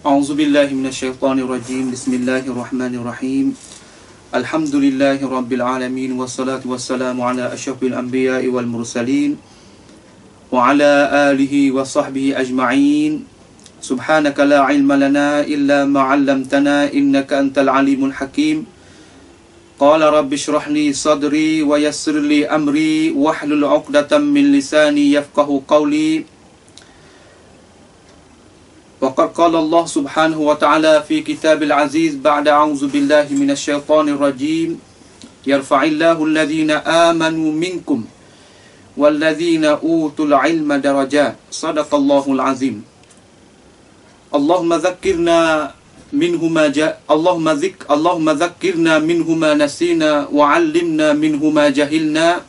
A'udzubillahi minasyaitonirrajim. Bismillahirrahmanirrahim. Alhamdulillahi rabbil alamin, wassalatu wassalamu ala asyrafil anbiya'i wal mursalin wa ala alihi wa sahbihi ajma'in. Subhanaka la ilma lana illa ma 'allamtana innaka antal alimul hakim. Qala rabbi shrah li sadri wa yassir li amri wahlul 'uqdatam min lisani yafqahu qawli. Waqad qala Allah subhanahu wa ta'ala fi kitabil aziz ba'da a'udzu billahi minasy syaithanir rajim. Yarfa'illahu alladhina amanu minkum walladhina utul ilma darajat. Shadaqallahul azim. Allahumma dhakkirna minhuma Allahumma dhakkirna minhuma nasina wa 'allimna minhuma jahilna.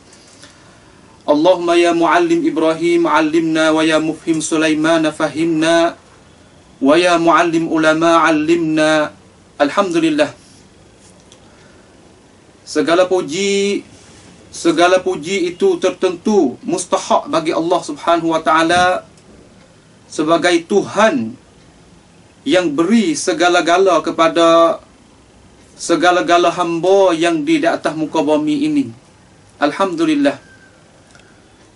Allahumma ya muallim Ibrahim 'allimna wa ya mufhim Sulaiman fahimna wa ya muallim ulama 'allimna. Alhamdulillah. Segala puji itu tertentu mustahak bagi Allah Subhanahu wa taala sebagai Tuhan yang beri segala-gala kepada segala-gala hamba yang di atas muka bumi ini. Alhamdulillah.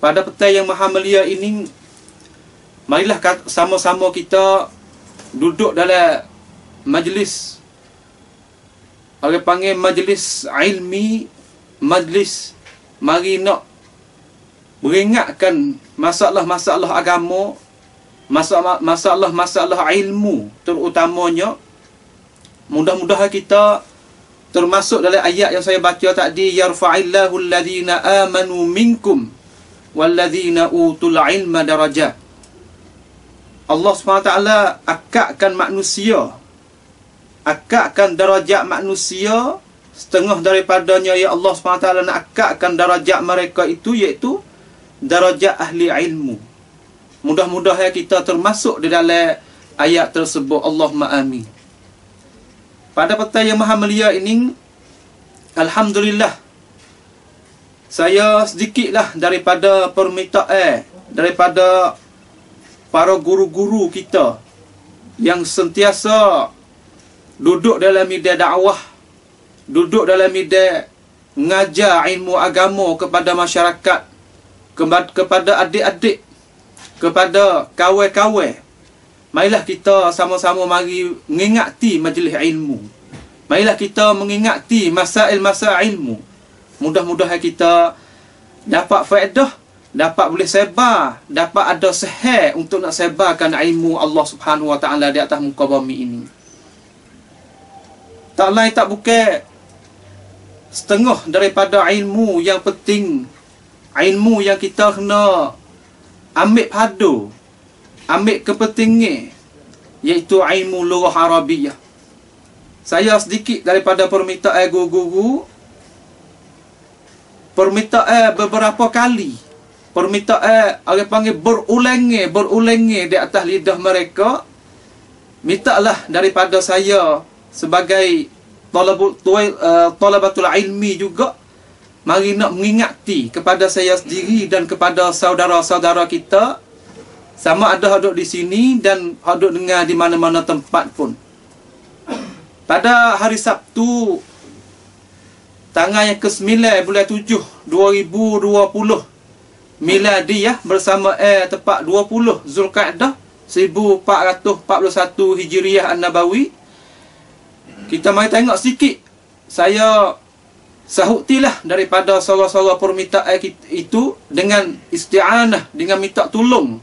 Pada petang yang maha mulia ini, marilah sama-sama kita duduk dalam majlis, orang panggil majlis ilmi, majlis mari nak beringatkan masalah-masalah agama, masalah-masalah ilmu terutamanya. Mudah-mudahan kita termasuk dalam ayat yang saya baca tadi, yarfa'illahu alladhina amanu minkum walladhina utul ilma darajat. Allah SWT akakkan manusia, akakkan darajat manusia setengah daripadanya. Ya Allah SWT nak akakkan darajat mereka itu, iaitu darajat ahli ilmu. Mudah-mudahan kita termasuk di dalam ayat tersebut. Allahumma amin. Pada petang yang maha mulia ini, alhamdulillah, saya sedikitlah daripada permintaan daripada para guru-guru kita yang sentiasa duduk dalam media dakwah, duduk dalam media mengajar ilmu agama kepada masyarakat, kepada adik-adik, kepada kawan-kawan. Marilah kita sama-sama mari mengingati majlis ilmu. Marilah kita mengingati masail-masail ilmu. Mudah-mudahan kita dapat faedah, dapat boleh sebar, dapat ada sehat untuk nak sebarkan ilmu Allah Subhanahu wa taala di atas muka bumi ini. Tak lain tak bukan setengah daripada ilmu yang penting, ilmu yang kita kena ambil padu, ambil kepentingan, iaitu ilmu lughah Arabiyah. Saya sedikit daripada permintaan guru-guru, permintaan beberapa kali, permintaan orang panggil berulangi di atas lidah mereka. Mintalah daripada saya sebagai talabatul ilmi juga, mari nak mengingati kepada saya sendiri dan kepada saudara-saudara kita, sama ada duduk di sini dan duduk dengar di mana-mana tempat pun. Pada hari Sabtu tanggal yang ke-9 bulan 7 2020 Miladiyah bersama tepat 20 Zulkaadah 1441 Hijriah An-Nabawi. Kita mari tengok sikit. Saya sahutilah daripada suara-suara permintaan itu dengan isti'anah, dengan minta tolong,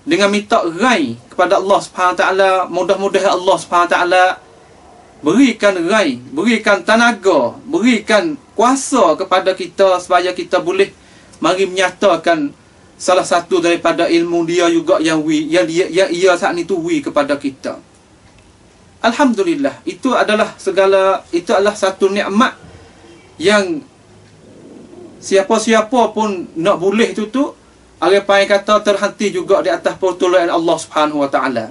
dengan minta rai kepada Allah Subhanahu Wa Taala. Mudah-mudahan Allah Subhanahu Wa Taala berikan rai, berikan tenaga, berikan kuasa kepada kita supaya kita boleh mari menyatakan salah satu daripada ilmu dia juga yang ia saat ini tu kepada kita. Alhamdulillah, itu adalah satu nikmat yang siapa-siapa pun nak boleh tu orang panggil kata terhenti juga di atas pertolongan Allah Subhanahu Wa Taala.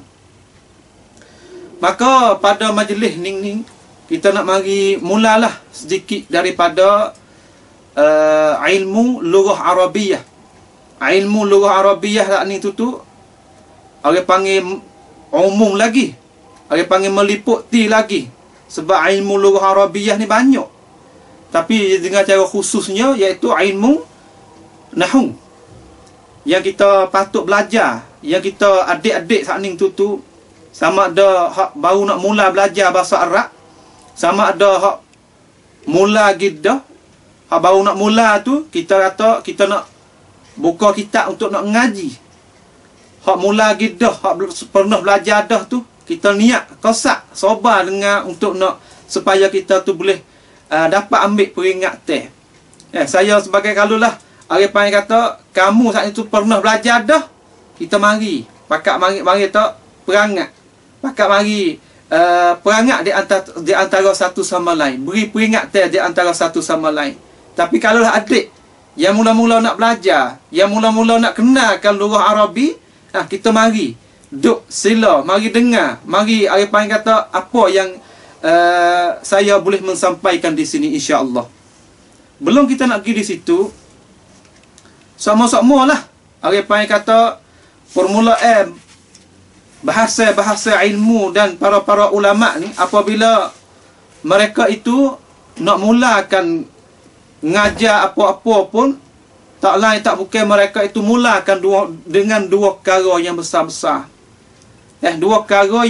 Maka pada majlis ni kita nak mari mulalah sedikit daripada ilmu lughah Arabiyah. Ilmu lughah Arabiyah ni tu orang panggil umum lagi. Orang panggil meliputi lagi. Sebab ilmu lughah Arabiyah ni banyak. Tapi dengan cara khususnya iaitu ilmu nahwu. Yang kita patut belajar, yang kita adik-adik saat ni tu sama ada hak baru nak mula belajar bahasa Arab, sama ada hak mula giddah. Hak baru nak mula tu kita kata kita nak buka kitab untuk nak ngaji. Hak mula giddah, hak pernah belajar dah tu, kita niat kosak sabar dengan untuk nak supaya kita tu boleh dapat ambil peringatan. Saya sebagai kalulah orang panggil kata kamu saat itu pernah belajar dah, kita mari pakak mari tak perangat, pakak mari perangat di antara satu sama lain, beri peringatan di antara satu sama lain. Tapi kalau adik yang mula-mula nak belajar, yang mula-mula nak kenalkan lughah Arabi, kita mari duk sila, mari dengar, mari orang panggil kata apa yang saya boleh mensampaikan di sini insya-Allah. Belum kita nak pergi di situ, sama-sama lah orang panggil kata permulaan bahasa-bahasa ilmu dan para ulama ni, apabila mereka itu nak mulakan ngajar apa-apa pun, tak lain tak bukan mereka itu mulakan dengan dua perkara yang besar-besar. Dua perkara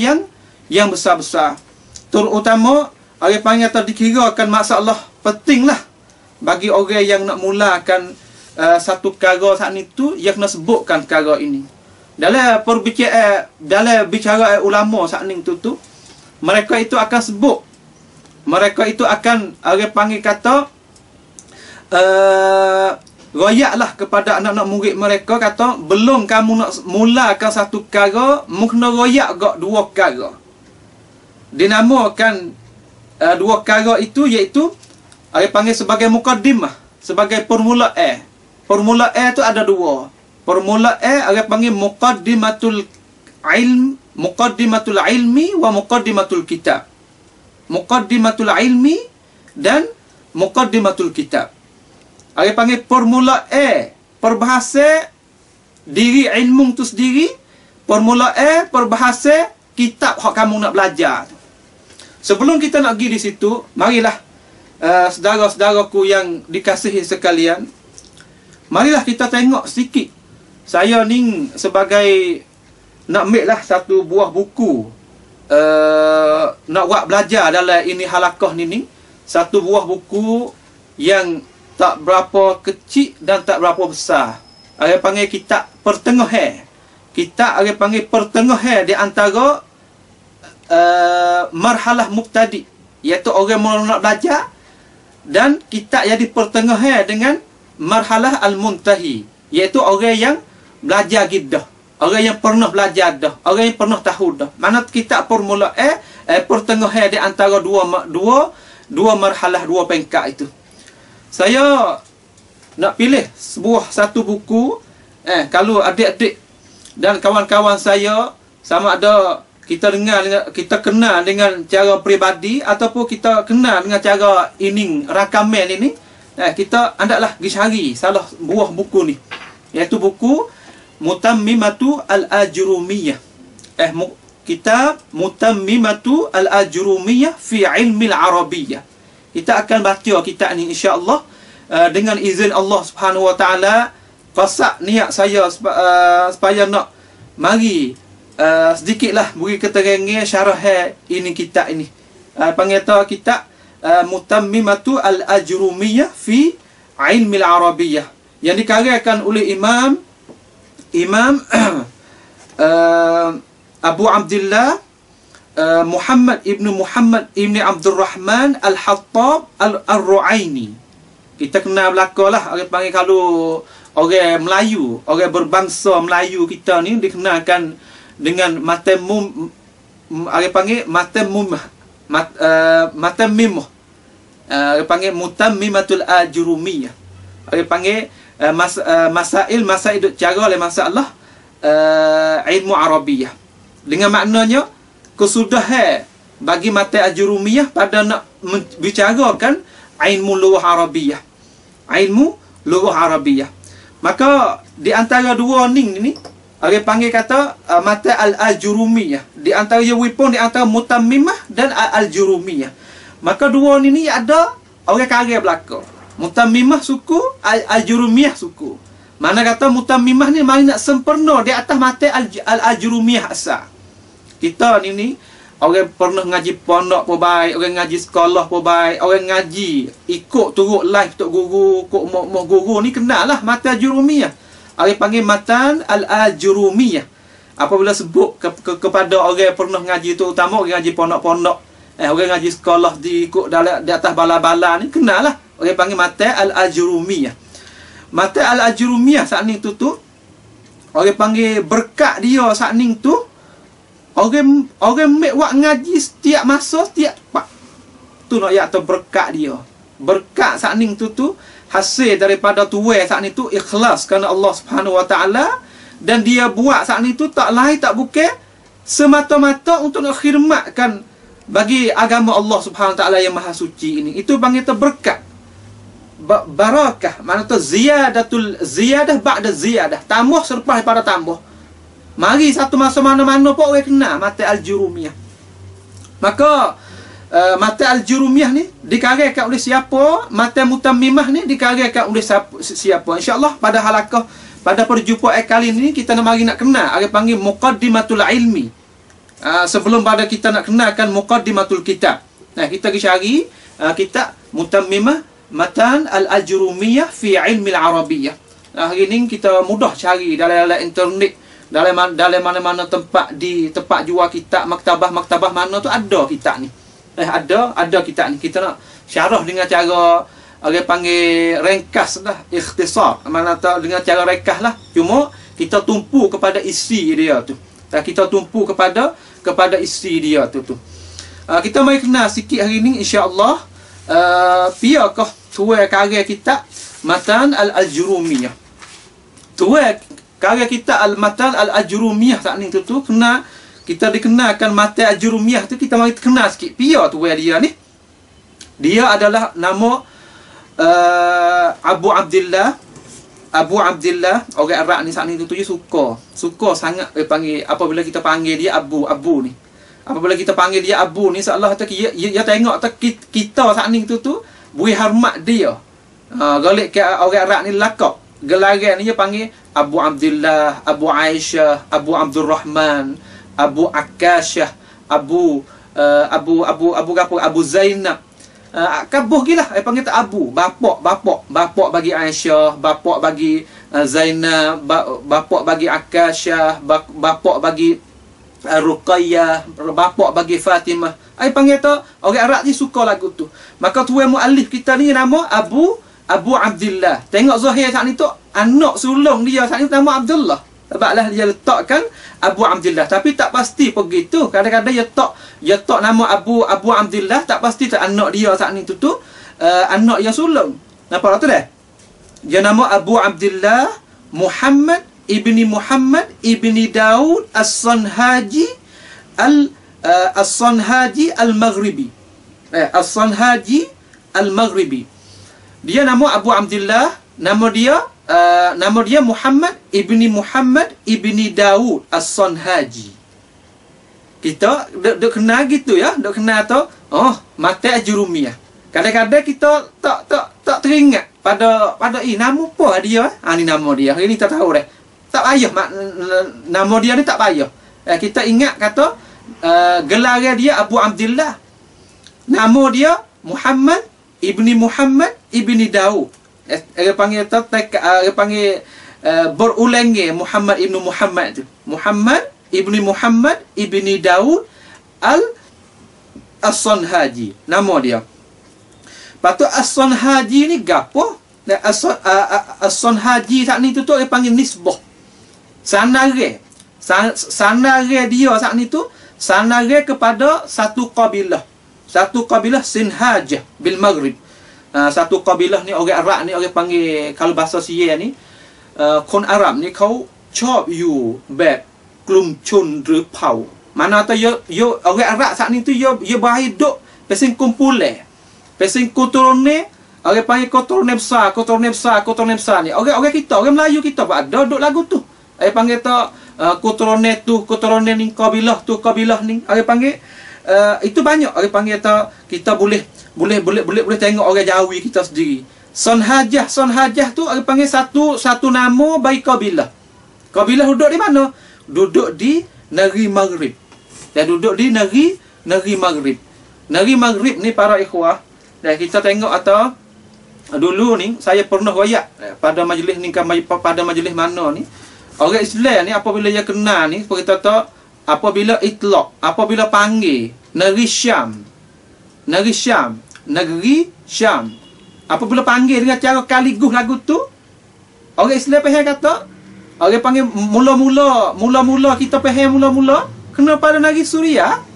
yang besar-besar. Terutama orang panggil atau dikirakan masalah pentinglah bagi orang yang nak mulakan satu perkara saat itu, yang kena sebutkan perkara ini. Dalam bicara ulama saat ni tu mereka itu akan sebut, mereka itu akan orang panggil kata royaklah kepada anak-anak murid mereka, kata belum kamu nak mulakan satu perkara, kena royak gak dua perkara. Dinamakan dua perkara itu iaitu orang panggil sebagai muqaddimah, sebagai permulaan. Permulaan itu ada dua. Permulaan orang panggil muqaddimatul ilmi wa muqaddimatul kitab. Muqaddimatul ilmi dan muqaddimatul kitab. Orang panggil permulaan perbahasa diri ilmu tu sendiri, permulaan perbahasa kitab hak kamu nak belajar. Sebelum kita nak pergi di situ, marilah saudara-saudaraku yang dikasihi sekalian, marilah kita tengok sedikit. Saya ni sebagai nak ambil lah satu buah buku, nak buat belajar dalam ini halakah ni, satu buah buku yang tak berapa kecil dan tak berapa besar. Orang panggil kitab pertengahan. Kitab orang panggil pertengahan di antara marhalah mubtadi, iaitu orang mula nak belajar, dan kitab yang di pertengahan dengan marhalah al-muntahi, iaitu orang yang belajar giddah, orang yang pernah belajar dah, orang yang pernah tahu dah. Mana kitab permulaan pertengahan di antara dua marhalah, dua peringkat itu. Saya nak pilih satu buku, kalau adik-adik dan kawan-kawan saya, sama ada kita kenal dengan cara peribadi ataupun kita kenal dengan cara rakaman ini, kita hendaklah pergi cari salah buah buku ni, iaitu buku Mutammimatu al-Ajrumiyah. Kitab Mutammimatu al-Ajrumiyah fi ilmi al-Arabiyyah. Kita akan baca kitab ni insya-Allah dengan izin Allah Subhanahu wa taala. Qasak niat saya supaya nak mari sedikitlah beri keterangan syarah ini kitab ini. Panggil kitab Mutammimatu al-Ajrumiyah fi ilmi al-Arabiyyah, yang dikaryakan oleh Imam Abu Abdullah Muhammad ibn Abdul Rahman Al-Hattab Al-Ru'aini. Kita kenal belakalah orang panggil, kalau orang Melayu, orang berbangsa Melayu kita ni dikenalkan dengan orang panggil matammimah, orang panggil Mutammimatul Ajrumiyah. Orang panggil masail cara oleh masalah ilmu Arabiyah, dengan maknanya kesudahan bagi mata Ajrumiyah pada nak membicarakan ilmu lughah Arabiyah, ilmu lughah Arabiyah. Maka di antara dua ni Orang panggil kata mata al-Ajurumiyah. Di antara dia wipun di antara Mutammimah dan al-Jurumiyah. Maka dua ni ada orang karya belaka. Mutammimah suku, al-Jurumiyah suku. Mana kata Mutammimah ni mari nak sempurna di atas mata al-Ajurumiyah asal. Kita ni orang pernah ngaji pondok pun baik, orang ngaji sekolah pun baik, orang ngaji ikut turut live tok guru, ikut mak guru ni kenal lah mata al-Jurumiyah. Orang panggil matan al-Ajurumiyah. Apabila sebut kepada orang yang pernah ngaji tu, utama orang ngaji pondok-pondok, orang ngaji sekolah di ikut di atas bala-bala ni kenal lah. Orang panggil matan al-Ajurumiyah. Matan al-Ajurumiyah saat ni tu orang panggil berkat dia saat ni tu. Orang mek buat ngaji setiap masa, setiap tempat. Tu nak ya tu berkat dia. Berkat saat ni tu hasil daripada tuai saat ni tu ikhlas kerana Allah Subhanahu Wa Taala, dan dia buat saat ni tu tak lain tak bukan semata-mata untuk nak khidmatkan bagi agama Allah Subhanahu Wa Taala yang maha suci ini. Itu panggil berkat. Barakah, mana tu ziyadah ba'da ziyadah, tambah selepas daripada tambah. Mari satu masa mana-mana pun orang kenal mata al-Jurumiyah. Maka mata al-Jurumiyah ni dikaryakan oleh siapa? Mata Mutammimah ni dikaryakan oleh siapa? InsyaAllah pada halaqah, pada perjumpaan kali ni kita nak kenal, orang panggil Muqaddimatul Ilmi. Sebelum pada kita nak kenalkan Muqaddimatul Kitab, kita pergi cari kitab Mutammimah Matan al-Ajurumiyah fi Ilmi al-Arabiyyah. Hari ni kita mudah cari dalam internet, dalam mana-mana tempat, di tempat jual kitab, maktabah mana tu ada kitab ni. Ada kitab ni. Kita nak syarah dengan cara orang panggil ringkas lah, ikhtisar. Mana tahu dengan cara ringkas lah. Cuma kita tumpu kepada isi dia tu. Kita tumpu kepada isi dia tu. Kita mari kenal sikit hari ni insya-Allah. Piakah tuai karya kitab Matan al-Ajurumiyah. Tuai karya kitab Matan al-Ajurumiyah saat ni tu kena kita dikenalkan Matan al-Ajurumiyah tu, kita mari kenal sikit pia tuai dia ni. Dia adalah nama Abu Abdillah. Orang Arab ni saat ni tu suka sangat panggil, apabila kita panggil dia Abu ni. Apabila kita panggil dia Abu ni, seolah dia tengok kita saat ni tu beri hormat dia. Galik ke orang Arab ni lakab. Gelaran ni dia panggil Abu Abdullah, Abu Aisyah, Abu Abdul Rahman, Abu Akasyah, Abu Zainab. Kabuh gilah dia panggil tak Abu, bapak bagi Aisyah, bapak bagi Zainab, bapak bagi Akasyah, bapak bagi Ruqayyah, bapak bagi Fatimah. Ai panggil tu orang Arab ni suka lagu tu. Maka tuan muallif kita ni nama Abu Abdillah. Tengok zahir saat ni tu anak sulung dia saat ni nama Abdullah. Sebablah dia letakkan Abu Abdillah, tapi tak pasti begitu. Kadang-kadang dia tak nama Abu Abdillah, tak pasti tak anak dia saat ni tu anak yang sulung. Nampak tu dah? Dia nama Abu Abdillah Muhammad ibni Daud As-Sanhaji Al-Maghribi. As-Sanhaji Al-Maghribi. Dia nama Abu Abdillah, nama dia Muhammad ibni Daud As-Sanhaji. Kita dok kenal gitu ya, dok kenal tu Mata al-Jurumiyah. Kadang-kadang kita tak teringat pada nama apa dia? Ni nama dia. Hari ni tak tahu dah. Tak payah nama dia ni tak payah. Kita ingat kata gelaran dia Abu Abdillah. Nama dia Muhammad ibni Daud. Dia panggil berulangi Muhammad tu. Muhammad ibni Daud As-Sanhaji. Nama dia. Patut As-Sanhaji ni gapo? As-Sanhaji tak ni tu dia panggil nisbah. Sanare dia saat ni tu sanare kepada satu kabilah Sinhajah bil Maghrib. Satu kabilah ni orang Arab ni orang panggil, kalau bahasa Sia ni kon Arab ni kau chop you back klum chun dru pau. Mana tu yo orang Arab saat ni tu yo berhidup pesing kumpulan, pesing kotorone. Orang panggil kotorone besar ni. Orang kita, orang Melayu kita ada duk lagu tu. Panggil tu keturunan tu, keturunan ni, kabilah tu, kabilah ni. Orang panggil itu banyak. Orang panggil kita boleh tengok orang Jawi kita sendiri. Son Hajah tu orang panggil satu nama bagi kabilah. Kabilah duduk di mana? Duduk di negeri Maghrib. Dan duduk di negeri Maghrib. Negeri Maghrib ni para ikhwah, dan kita tengok atau dulu ni saya pernah royak pada majlis ni, pada majlis mana ni, orang Islam ni apabila dia kenal ni, kita tahu apabila itlaq, apabila panggil negeri Syam, apabila panggil dengan cara kaliguh lagu tu, orang Islam faham kata, orang panggil mula-mula kita faham mula-mula kena pada negeri Suria.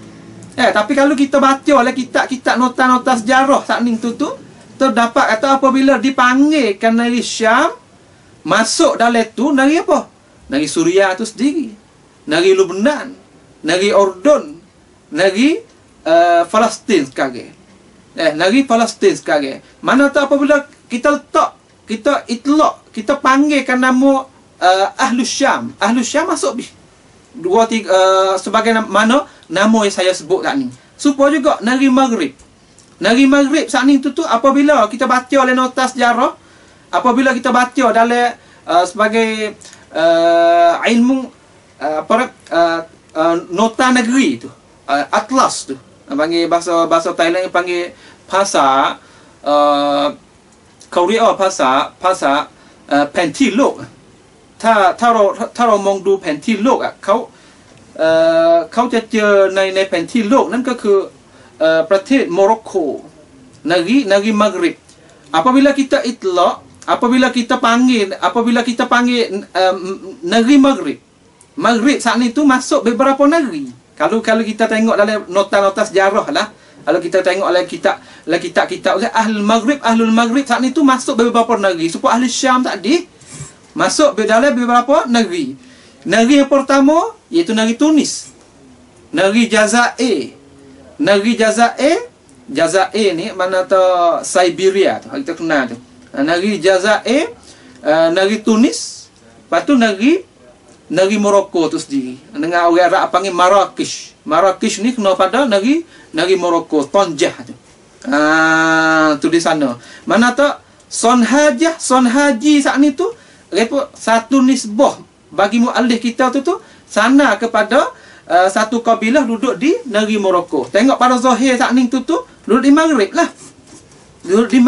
Tapi kalau kita baca oleh kitab nota-nota sejarah saat ni tu terdapat kata apabila dipanggilkan negeri Syam, masuk dalam tu negeri apa? Negeri Suria tu sendiri, negeri Lebanon, negeri Urdun, negeri Palestin sekarang. Negeri Palestin sekarang. Mana tu apabila kita letak, kita itlaq, kita panggilkan nama Ahlus Syam. Ahlus Syam masuk sebagai mana nama yang saya sebut tak ni. Supaya juga negeri Maghrib. Negeri Maghrib saat ni tu apabila kita baca oleh nota sejarah, apabila kita baca dalam sebagai ilmu nota negeri tu, atlas tu, panggil bahasa Thailand panggil bahasa Korea, bahasa Pentilok. ถ้าเรามองดูแผนที่โลกเขาจะเจอในแผนที่โลกนั่นก็คือประเทศโมร็อกโก negeri Maghrib. Apabila kita itlaq, apabila kita panggil negeri Maghrib saat itu masuk beberapa negeri. Kalau kita tengok dalam nota-nota sejarah lah, kalau kita tengok dalam kitab Ahlul Maghrib saat itu masuk beberapa negeri. Supaya Ahli Syam tadi masuk dalam beberapa negeri. Negeri yang pertama iaitu negeri Tunis, negeri Jazair. Negeri Jazair ni mana tu Siberia tu, kita kenal tu. Negeri Jazair, negeri Tunis, lepas tu negeri Morocco tu sendiri. Dengan orang Arab panggil Marrakesh. Marrakesh ni kena pada negeri Morocco, Tonjah tu. Tu di sana. Mana tu Son Haji saat ni tu satu nisbah bagi muallif kita tu sana kepada satu kabilah duduk di negeri Morocco. Tengok pada zahir saat ni tu duduk di Maghrib lah. Duduk di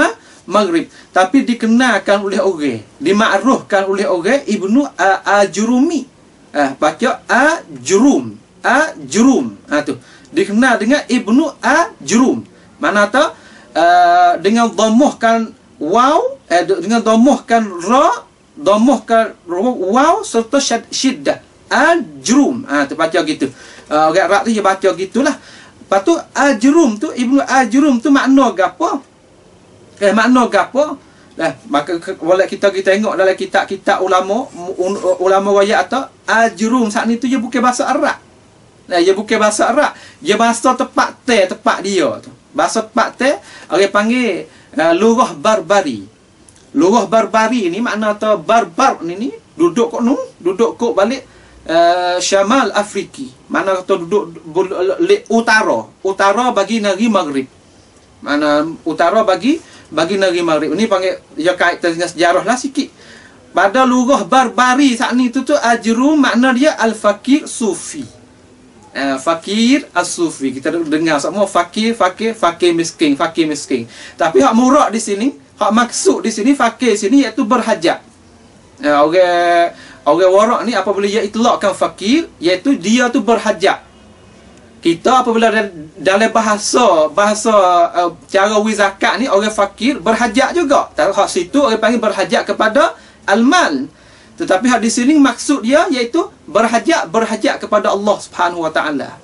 Maghrib. Tapi dikenalkan oleh orang, dimakruhkan oleh orang Ibnu Ajurumi. Baca Ajurum. Tu. Dikenal dengan Ibnu Ajurum. Mana tu dengan dhammahkan waw, dengan dhammahkan ra, dhammahkan waw serta syiddah. Ajrum. Tu baca gitu. Orang Arab tu dia baca gitulah. Lepas tu Ajrum tu, Ibnu Ajrum tu makna gapo? Makna gapo? Maka boleh kita tengok dalam kitab-kitab ulama royak atau Ajrum saat ni tu dia bukan bahasa Arab. Dia bukan bahasa Arab. Dia bahasa tepat dia tu. Bahasa tepat orang panggil lurah barbari. Lurah barbari ni makna tu barbar ni duduk kok balik Syamal Afriki. Mana kata duduk utara bagi negeri Maghrib. Mana utara bagi negeri Maghrib. Ini panggil dia kait dengan sejarah lah sikit. Pada lurah barbari saat ni tu Ajrum makna dia al-fakir sufi. Fakir as-sufi. Kita dengar semua fakir miskin. Tapi hak murad di sini, hak maksud di sini fakir sini iaitu berhajat. Orang warak ni apabila dia itlaqkan fakir, iaitu dia tu berhajat. Kita apabila dalam bahasa cara wizakat ni, orang fakir berhajat juga. Hak situ orang panggil berhajat kepada al-mal. Tetapi hak di sini maksud dia iaitu berhajat kepada Allah Subhanahu Wa Taala.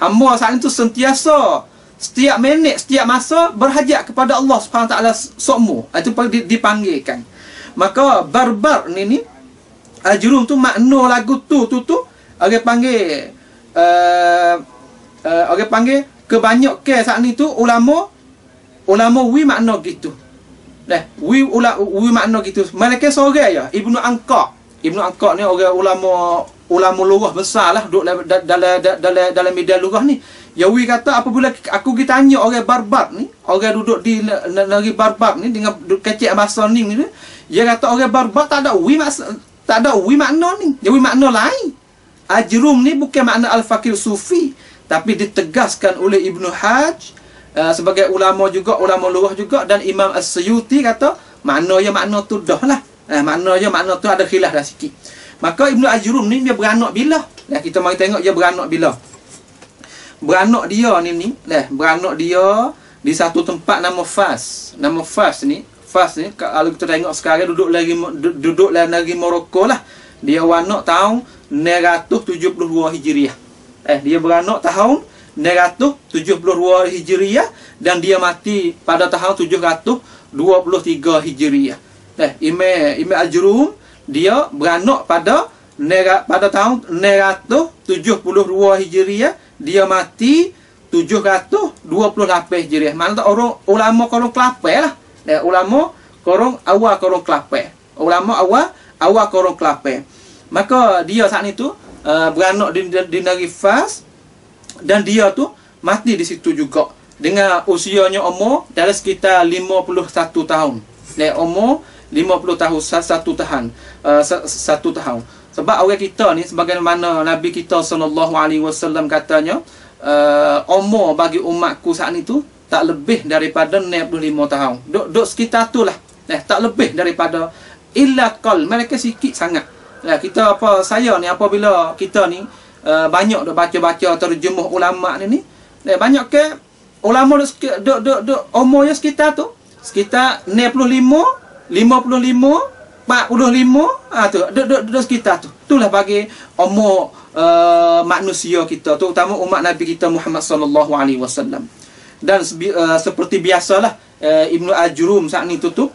Hamba saat itu sentiasa, setiap minit, setiap masa berhajat kepada Allah Subhanahu Wa Taala sokmu. Itu dipanggilkan. Maka barbar ni Ajrum tu makna lagu tu orang panggil kebanyakan saat ni tu ulama wi makna gitu. Wi makna gitu. Malaikat seorang ya, Ibnu Anqa ni orang ulama ulama lughah besar lah duduk dalam media lughah ni. Yawi kata apabila aku tanya orang Barbar ni, orang duduk di negeri Barbar ni dengan kecil bahasa ni dia kata orang Barbar tak ada makna ni. Dia makna lain. Ajrum ni bukan makna al-faqih sufi, tapi ditegaskan oleh Ibnu Hajj sebagai ulama juga, ulama lughah juga, dan Imam As-Suyuti kata makna tu dah lah. Makna tu ada khilaf dah sikit. Maka Ibnu Ajrum ni dia beranak bila? Kita mari tengok dia beranak bila. Beranak dia beranak dia di satu tempat nama Fas. Nama Fas ni kalau kita tengok sekarang duduk lagi Morocco lah. Dia beranak tahun 972 Hijriah. Dia beranak tahun 972 Hijriah dan dia mati pada tahun 723 Hijriah. Imam Ajrum dia beranak pada tahun 972 Hijriah, dia mati 728 Hijriah. Maknanya orang ulama korong Kelapa lah. Ulama korong awal korong Kelapa. Ulama awal korong Kelapa. Maka dia saat itu beranak di negeri Fas, dan dia tu mati di situ juga dengan usianya umur dalam sekitar 51 tahun. Umur 50 tahun satu tahun. Sebab orang kita ni sebagaimana Nabi kita SAW katanya, umur bagi umatku saat itu tak lebih daripada 65 tahun. Duk sekitar tu lah. Tak lebih daripada illa qal, mereka sikit sangat. Kita saya ni apabila kita ni banyak dah baca-baca terjemuh ulama ni banyak ke ulama duk umurnya sekitar tu, sekitar 65 45 45 tu duduk sekitar tu. Itulah bagi umur manusia kita, terutama umat Nabi kita Muhammad sallallahu alaihi wasallam. Dan seperti biasalah Ibnu Ajrum saat ni tutup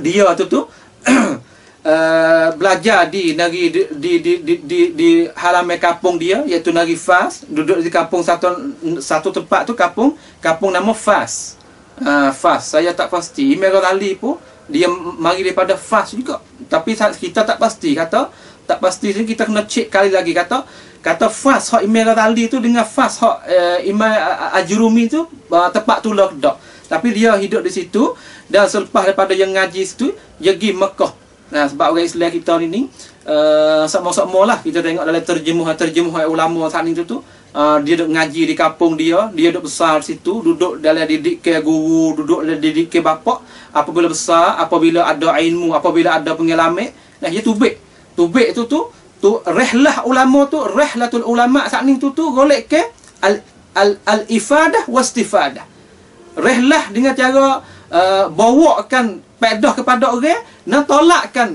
dia belajar di negeri di halaman kampung dia, iaitu negeri Fas. Duduk di kampung satu tempat tu, kampung nama Fas. Fas saya tak pasti. Imam Ghazali pun dia mari daripada Fas juga, tapi kita tak pasti. Tak pasti ni kita kena cek kali lagi. Kata Fas hak Imam Ghazali tu dengan Fas hak Imam Ajrumi tu tepat tu lah dak. Tapi dia hidup di situ, dan selepas daripada yang ngaji situ dia pergi Mekah. Sebab orang Islam kita ni sama-sama lah kita tengok dalam terjemuh ulama saat ni tu dia duduk ngaji di kampung dia duduk besar situ, duduk dalam didik ke guru, duduk dalam didik ke bapak. Apabila besar, apabila ada ilmu, apabila ada pengalaman, dia tubik tu rehlah ulama tu, rehlatul ulama saat ni tu golek ke al-ifadah wastifadah. Rehlah dengan cara bawakan faedah kepada orang dan tolakkan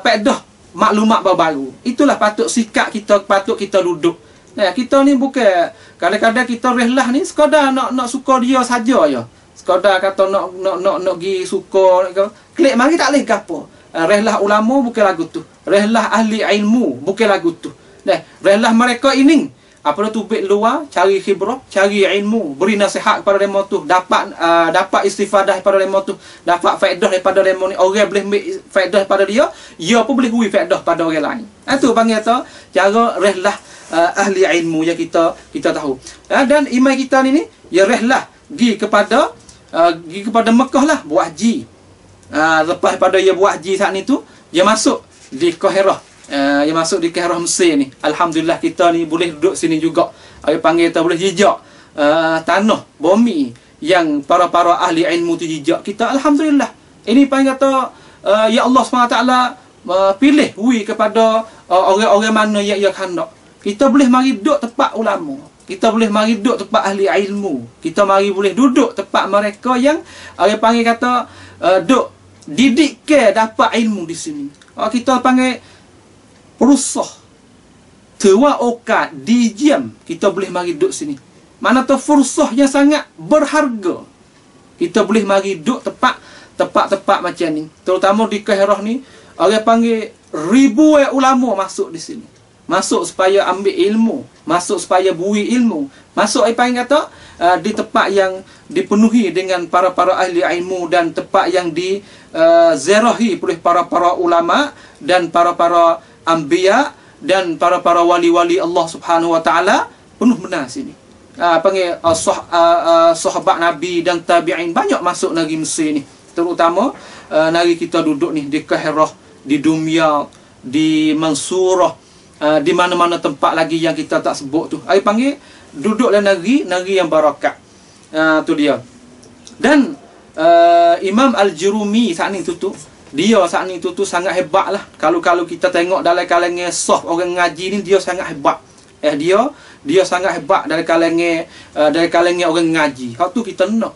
faedah maklumat baru. Itulah patut sikap kita, patut kita duduk. Kita ni bukan kadang-kadang kita rehlah ni sekadar nak suka dia saja ya. Sekadar kata nak gi suka klik mari tak leh gapo. Rehlah ulama bukan lagu tu. Rehlah ahli ilmu bukan lagu tu. Rehlah mereka ini apa tu tubik luar, cari khibrah, cari ilmu, beri nasihat kepada demo tu, dapat istifadah daripada demo tu, dapat faedah daripada demo ni. Orang boleh ambil faedah daripada dia pun boleh hui faedah pada orang lain. Itu panggil tu cara rehlah ahli ilmu yang kita tahu. Dan imam kita ni ya rehlah pergi kepada Mekah lah, buat haji. Lepas pada dia buat haji saat ni tu, dia masuk di Kahirah. Dia masuk di Kahirah Mesir ni. Alhamdulillah kita ni boleh duduk sini juga. Dia panggil kita boleh jejak tanah, bumi yang para ahli ilmu tu jejak kita. Alhamdulillah. Ini panggil kata ya Allah SWT pilih hui kepada orang-orang mana yang ia khandak. Kita boleh mari duduk tempat ulama. Kita boleh mari duduk tempat ahli ilmu. Kita mari boleh duduk tempat mereka yang orang panggil kata duduk didik ke dapat ilmu di sini. Kita panggil perusaha tua okat diam. Kita boleh mari duduk sini. Mana tu fursah yang sangat berharga. Kita boleh mari duduk tempat-tempat macam ni. Terutama di Kahirah ni, orang panggil ribuan ulama masuk di sini. Masuk supaya ambil ilmu, masuk supaya bui ilmu, masuk apa yang kata di tempat yang dipenuhi dengan para ahli ilmu, dan tempat yang dizerahi oleh para ulama dan para anbiya dan para wali-wali Allah Subhanahu wa taala penuh benar sini. Panggil sahabat Nabi dan tabi'in banyak masuk negeri Mesir ni. Terutama negeri kita duduk ni di Kairah, di Dumyat, di Mansurah, di mana-mana tempat lagi yang kita tak sebut tu. Ai panggil duduk dalam negeri yang barakat. Tu dia. Dan Imam Al-Jurumi saat ni tu dia saat ni tu sangat hebat lah. Kalau kita tengok dalam kalangan sah orang ngaji ni, dia sangat hebat. Dia sangat hebat dari kalangan orang ngaji. Hak tu kita nak.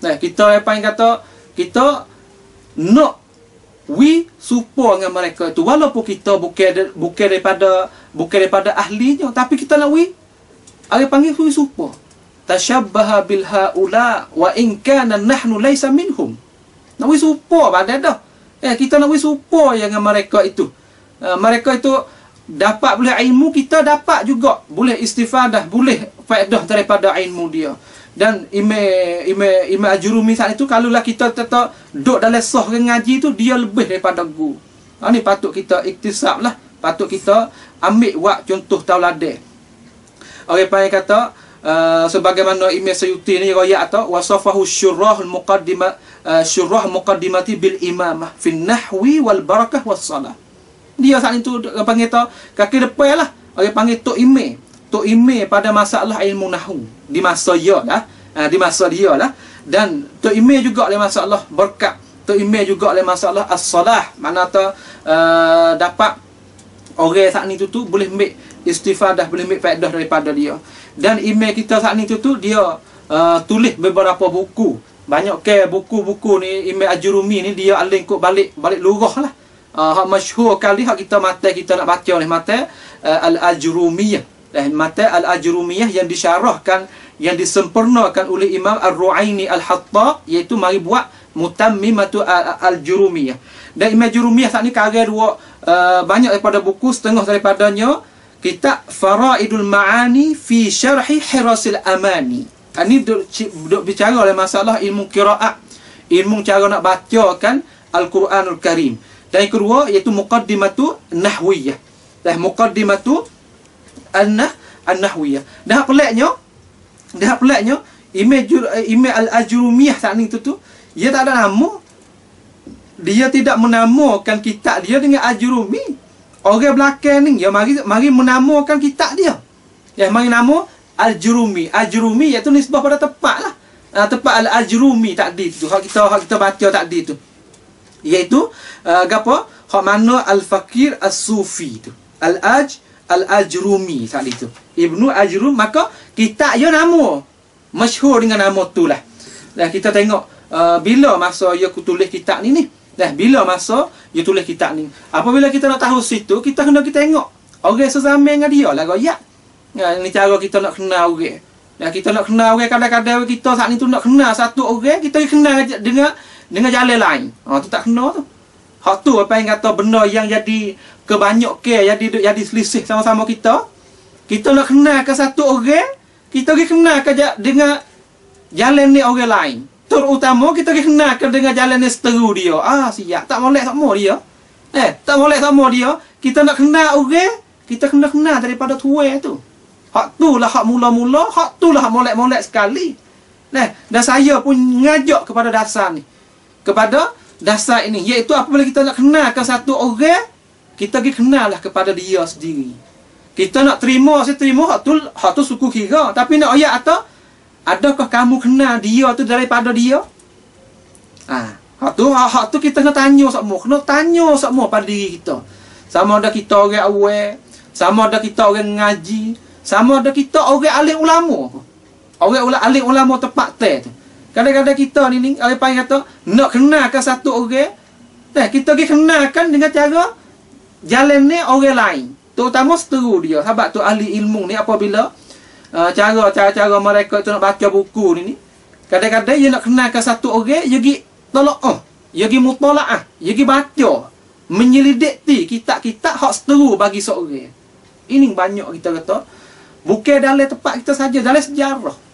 Nah, kita apa yang kata, kita nak support dengan mereka tu, walaupun kita bukan daripada ahlinya, tapi kita nak ada panggil support. Tashabbaha bil haula wa in kana nahnu laysa minhum. Nak support pada dah. Kita nak support dengan mereka itu. Mereka itu dapat boleh ilmu, kita dapat juga boleh istifadah, boleh faedah daripada ilmu dia. Dan Imam Al-Jurumi saat itu, kalaulah kita tetap duduk dalam sah ngaji tu, dia lebih daripada guru. Ni patut kita iktisab lah, patut kita ambil buat contoh tauladan. Orang panggil kata sebagaimana Imam Suyuti ni riwayat atau wasafahu syurrah muqaddimati bil imamah fi nahwi wal barakah was salah. Dia saat itu panggil tu kaki depan lah. Orang panggil Tok Ime pada masalah ilmu nahwu di masa dia lah. Di masa dia lah. Dan Tok Ime juga dalam masalah berkat. Tok Ime juga dalam masalah as-salah. Mana tu dapat orang saat ni tu boleh ambil istifadah, boleh ambil faedah daripada dia. Dan email kita saat ni tu dia tulis beberapa buku. Banyak buku-buku ni Imam Al-Jurumi ni dia aling kok balik lurah lah. Hak masyhur kali hak kita nak baca ni mata Al-Ajrumiyah. Mata Al-Ajrumiyah yang disyarahkan, yang disempurnakan oleh Imam Ar-Ru'aini Al-Hattab, iaitu mari buat Mutammimatu Al-Jurumiyah. Dan Imam Al-Jurumiyah saat ni karya banyak daripada buku, setengah daripadanya kitab Faraidul Ma'ani fi Syarhi Hirasil Amani. Ini duk bicara oleh masalah ilmu qiraat, ilmu cara nak bacakan Al-Quranul Karim. Dan yang kedua iaitu Muqaddimatu Nahwiyah. Muqaddimatu An-Nahwiyah. Dah peliknya Imam Al-Ajrumiyah saat ni tu dia tak ada nama. Dia tidak menamakan kitab dia dengan Ajrumi. Orang belakang ni dia mari menamakan kitab dia. Mari nama Al-Jurumi. Al-Jurumi iaitu nisbah pada tempat lah. Tempat Al-Ajrumi tadi tu. Hak kita baca tadi tu. Iaitu apa? Hak mana Al-Fakir As-Sufi tu. Al-Ajrumi tadi tu. Ibnu Ajrum, maka kitab dia nama masyhur dengan nama tu lah. Kita tengok bila masa dia tulis kitab ni. Bila masa dia tulis kitab ni. Apabila kita nak tahu situ, kita kena tengok orang sezaman dengan dia lah goyak. Ni cara kita nak kenal orang. Kita nak kenal orang, kadang-kadang kita saat ni tu nak kenal satu orang, kita kenal dengan jalan lain. Tu tak kena tu. Hak tu apa yang kata benda yang jadi kebanyakan, jadi selisih sama-sama kita. Kita nak kenal ke satu orang, kita kenal ke dengan jalan ni orang lain. Terutama kita kenal ke dengan jalan ni seteru dia. Siap, tak molek sama dia. Tak molek sama dia. Kita nak kenal orang, kita kena kenal daripada tua tu. Hak tu lah hak mula-mula, hak tu lah hak molek-molek sekali. Dan saya pun ngajak kepada dasar ni. Kepada dasar ini, iaitu apabila kita nak kenal ke satu orang, kita kenal lah kepada dia sendiri. Kita nak terima, saya terima hak tu suku kira. Tapi nak ayat atau adakah kamu kenal dia tu daripada dia? Hak tu kita kena tanya semua. Kena tanya semua pada diri kita. Sama ada kita orang awal, sama ada kita orang ngaji, sama ada kita orang alim ulama. Orang alim ulama tepat tu. Kadang-kadang kita ni orang panggil kata nak kenalkan satu orang, kita kenalkan dengan cara jalan ni orang lain. Terutama seteru dia. Sebab tu ahli ilmu ni apabila cara mereka tu nak baca buku ni, kadang-kadang dia nak kenalkan satu orang, dia pergi tolak, dia pergi mutalaah, dia pergi baca, menyelidiki kitab-kitab hak seteru bagi seorang. Ini banyak kita kata, bukan dalam tempat kita saja, dalam sejarah.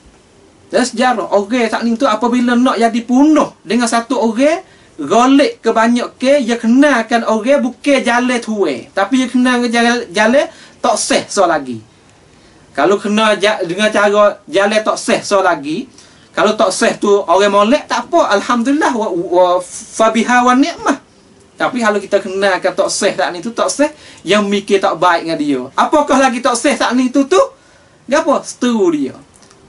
Dalam sejarah, orang saat ni tu apabila nak jadi penuh dengan satu orang, golek ke banyak ke dia kenakan orang bukan jalan tuwe, tapi dia kena jalan tak sah so lagi. Kalau kena dengan cara jalan tak sah so lagi, kalau tak sah tu orang molek tak apa, alhamdulillah wa fabiha wa ni'mah. Tapi kalau kita kenakan tak sah tak ni tu, tak sah yang mikir tak baik dengan dia, apakah lagi tak sah tak ni tu gapo seteru dia.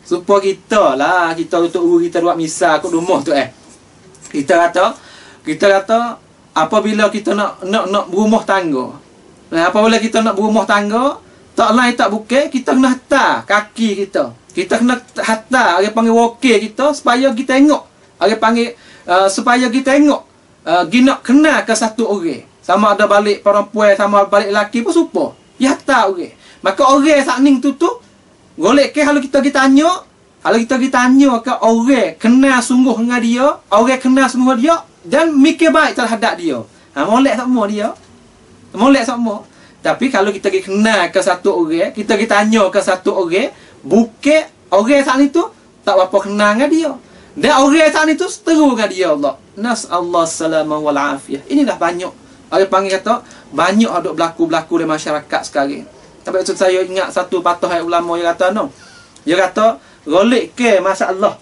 Supaya kita lah, kita untuk guru kita buat misal kat rumah tu kita kata apabila kita nak berumah tangga. Apabila kita nak berumah tangga, tak lain tak bukan kita kena hantar kaki kita. Kita kena hantar orang panggil wakil kita supaya kita tengok. Orang panggil supaya kita tengok gina kena ke satu orang. Sama ada balik perempuan sama balik lelaki pun supa. Ya hantar orang. Maka orang sakning tu golek ke kalau kita tanya, kalau kita tanya ke orang kenal sungguh dengan dia, orang kenal sungguh dia dan mikir baik terhadap dia. Molek semua dia. Molek semua. Tapi kalau kita kenal ke satu orang, kita tanya ke satu orang, bukan orang saat itu tak apa kenal dengan dia. Dan orang saat itu seteru dengan dia Allah. Nas'allahu salamah wal afiyah. Inilah banyak. Orang panggil kata banyak ada berlaku-berlaku di masyarakat sekarang. Tapi saya ingat satu patah ayat ulama yang kata no. Dia kata golek ke masalah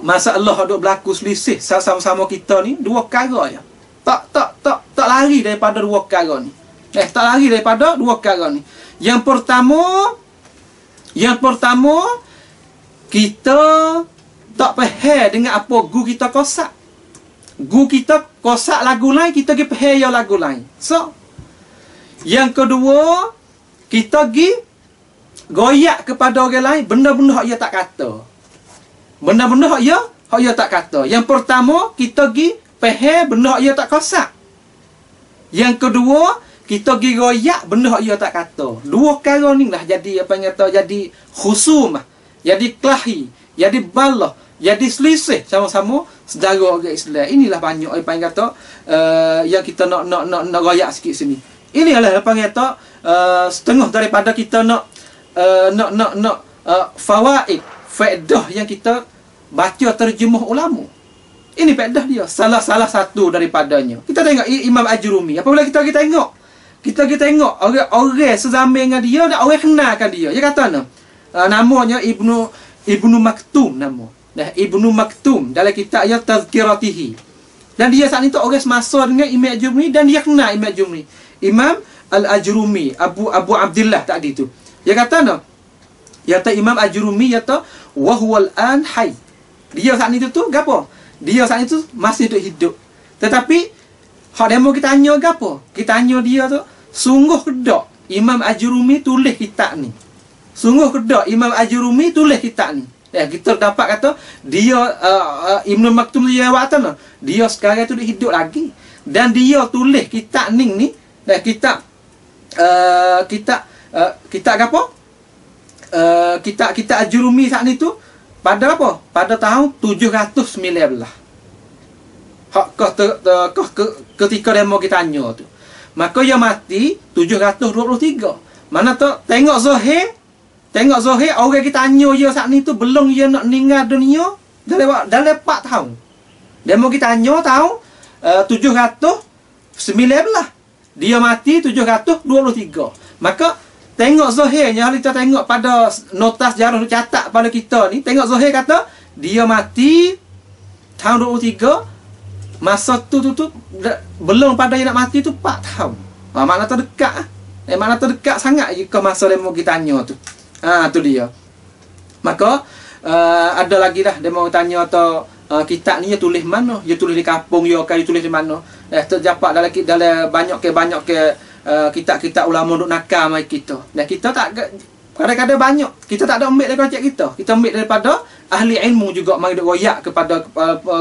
ada berlaku selisih sama-sama kita ni dua perkara je. Tak lari daripada dua perkara ni. Tak lari daripada dua perkara ni. Yang pertama kita tak faham dengan apa guru kita kosak. Guru kita kosak lagu lain, kita pergi faham lagu lain. So, yang kedua, kita pergi goyak kepada orang lain benda-benda hak dia tak kata. Benda-benda hak dia tak kata. Yang pertama, kita pergi faham benda hak dia tak kosak. Yang kedua, kita pergi goyak benda hak dia tak kata. Dua perkara ni lah jadi apa yang kata jadi khusumah, jadi kelahi, jadi balah, jadi selisih sama-sama saudara orang Islam. Inilah banyak apa yang kata yang kita nak goyak sikit sini. Ini adalah apa yang kata setengah daripada kita nak fawaid, faedah yang kita baca terjemah ulama. Ini faedah dia. Salah satu daripadanya. Kita tengok Imam Ajrumi. Apabila kita tengok orang sezaman dengan dia dan orang kenalkan dia. Dia kata namanya Ibnu Maktum nama. Ibnu Maktum dalam kitab yang Tazkiratihi. Dan dia saat itu orang semasa dengan Imam Ajrumi dan dia kenal Imam Ajrumi. Imam Al-Ajrumi, Abu Abdullah tadi tu. Dia kata Imam Ajrumi kata wa huwal an hayy. Dia saat itu tu gapo? Dia saat itu masih hidup. Tetapi hak demo kita tanya gapo? Kita tanya dia tu sungguh kedak Imam Ajrumi tulis kitab ni. Sungguh kedak Imam Ajrumi tulis kitab ni. Kita dapat kata dia Ibnu Maktum dia kata dia sekarang tu hidup lagi dan dia tulis kitab ni dan kitab gapo? Kita Ajrumi saat ni tu pada apa? Pada tahun 719. Ketika demo kita tanya tu. Maka dia mati 723. Mana tu tengok Zahir orang kita tanya dia saat ni tu belum dia nak meninggal dunia dalam 4 tahun. Demo kita tanya tahun 719. Dia mati 723. Maka tengok Zahirnya, kita tengok pada notas sejarah catat pada kita ni, tengok Zahir kata dia mati tahun 23. Masa tu belum pada dia nak mati tu 4 tahun. Makna terdekat. Makna terdekat sangat ke masa demo kita tanya tu. Tu dia. Maka ada lagi dah demo tanya atau kitab ni dia tulis mana? Dia tulis di kampung dia ke dia tulis di mana? Terdapat dalam banyak ke kitab-kitab ulama duk nakal mai kita. Dan kita tak kadang-kadang banyak kita tak ada ambil daripada kita. Kita ambil daripada ahli ilmu juga mari duk royak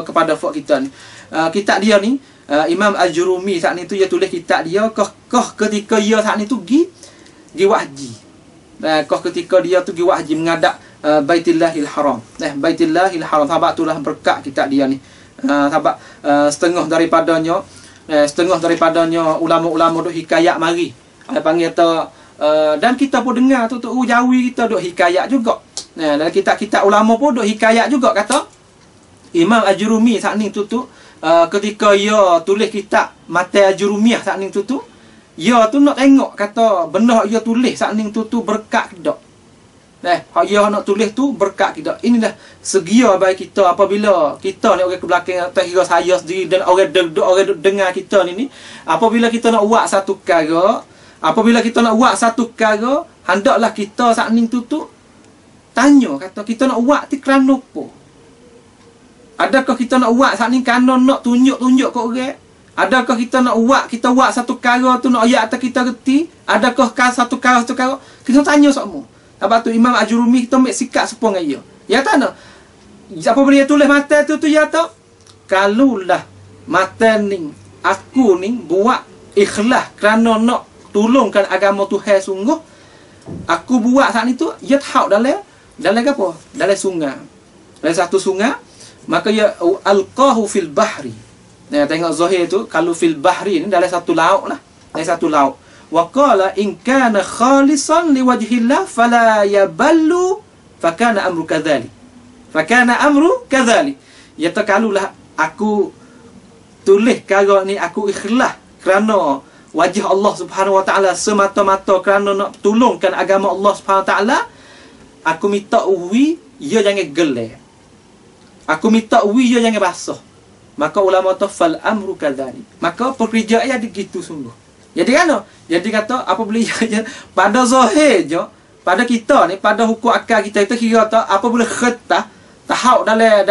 kepada fak kita ni. Kitab dia ni Imam Ajrumi saat ni tu dia tulis kitab dia ketika dia saat ni tu gi wahji. Ketika dia tu gi wahji menghadap Baitullahil Haram. Baitullahil Haram. Sebab itulah berkat kitab dia ni. Sebab setengah daripadanya ulama-ulama duk hikayat mari. Panggil kata dan kita pun dengar tu Jawi kita duk hikayat juga. Dan kitab-kitab ulama pun duk hikayat juga kata Imam Ajrumi saat ni tu ketika ia tulis kitab Mata Ajurumiyah saat ni tu ia tu nak tengok kata benda ia tulis saat ni tu berkat ke tak. Hak ia nak tulis tu berkat ke tak. Inilah segia bagi kita apabila kita ni orang ke belakang, tak kira saya sendiri dan orang dengar kita ni, apabila kita nak buat satu perkara, hendaklah kita saat ni tu tanya kata kita nak buat ti kerana apa? Adakah kita nak buat saat ni kerana nak tunjuk-tunjuk ke orang? Adakah kita nak kita buat satu perkara tu nak ayat atas kita reti? Adakah satu perkara kita tanya semua. Sebab tu Imam Ajurumi kita ambil sikap sepuang dengan ia. Ya tak nak. Apabila dia tulis mata tu ya tak? Kalulah mata ni aku ni buat ikhlas kerana nak tolongkan agama Tuhan sungguh, aku buat saat ni tu ia tahu dalam apa? Dalam sungai. Dalam satu sungai, maka ia alqahu fil bahri. Nah, tengok Zahir tu kalau fil bahri ni dalam satu laut lah. Dalam satu laut. Wa qala in kana khalisan liwajhillah fala yaballu fakana amru kadzalik. Fakana amru kadzalik. Ya tak kalulah aku tulis perkara ni aku ikhlas kerana wajah Allah Subhanahu Wa Taala semata-mata kerana nak tolongkan agama Allah Subhanahu Wa Taala, aku minta uwi ia jangan gelap. Aku minta uwi ia jangan basah. Maka ulama tu fal amru kadzalik. Maka pekerjaan ada gitu sungguh. Jadi kan? Jadi kata apabila pada zahir je, pada kita ni, pada hukum akal kita itu kira tak apabila khetah tahu dalam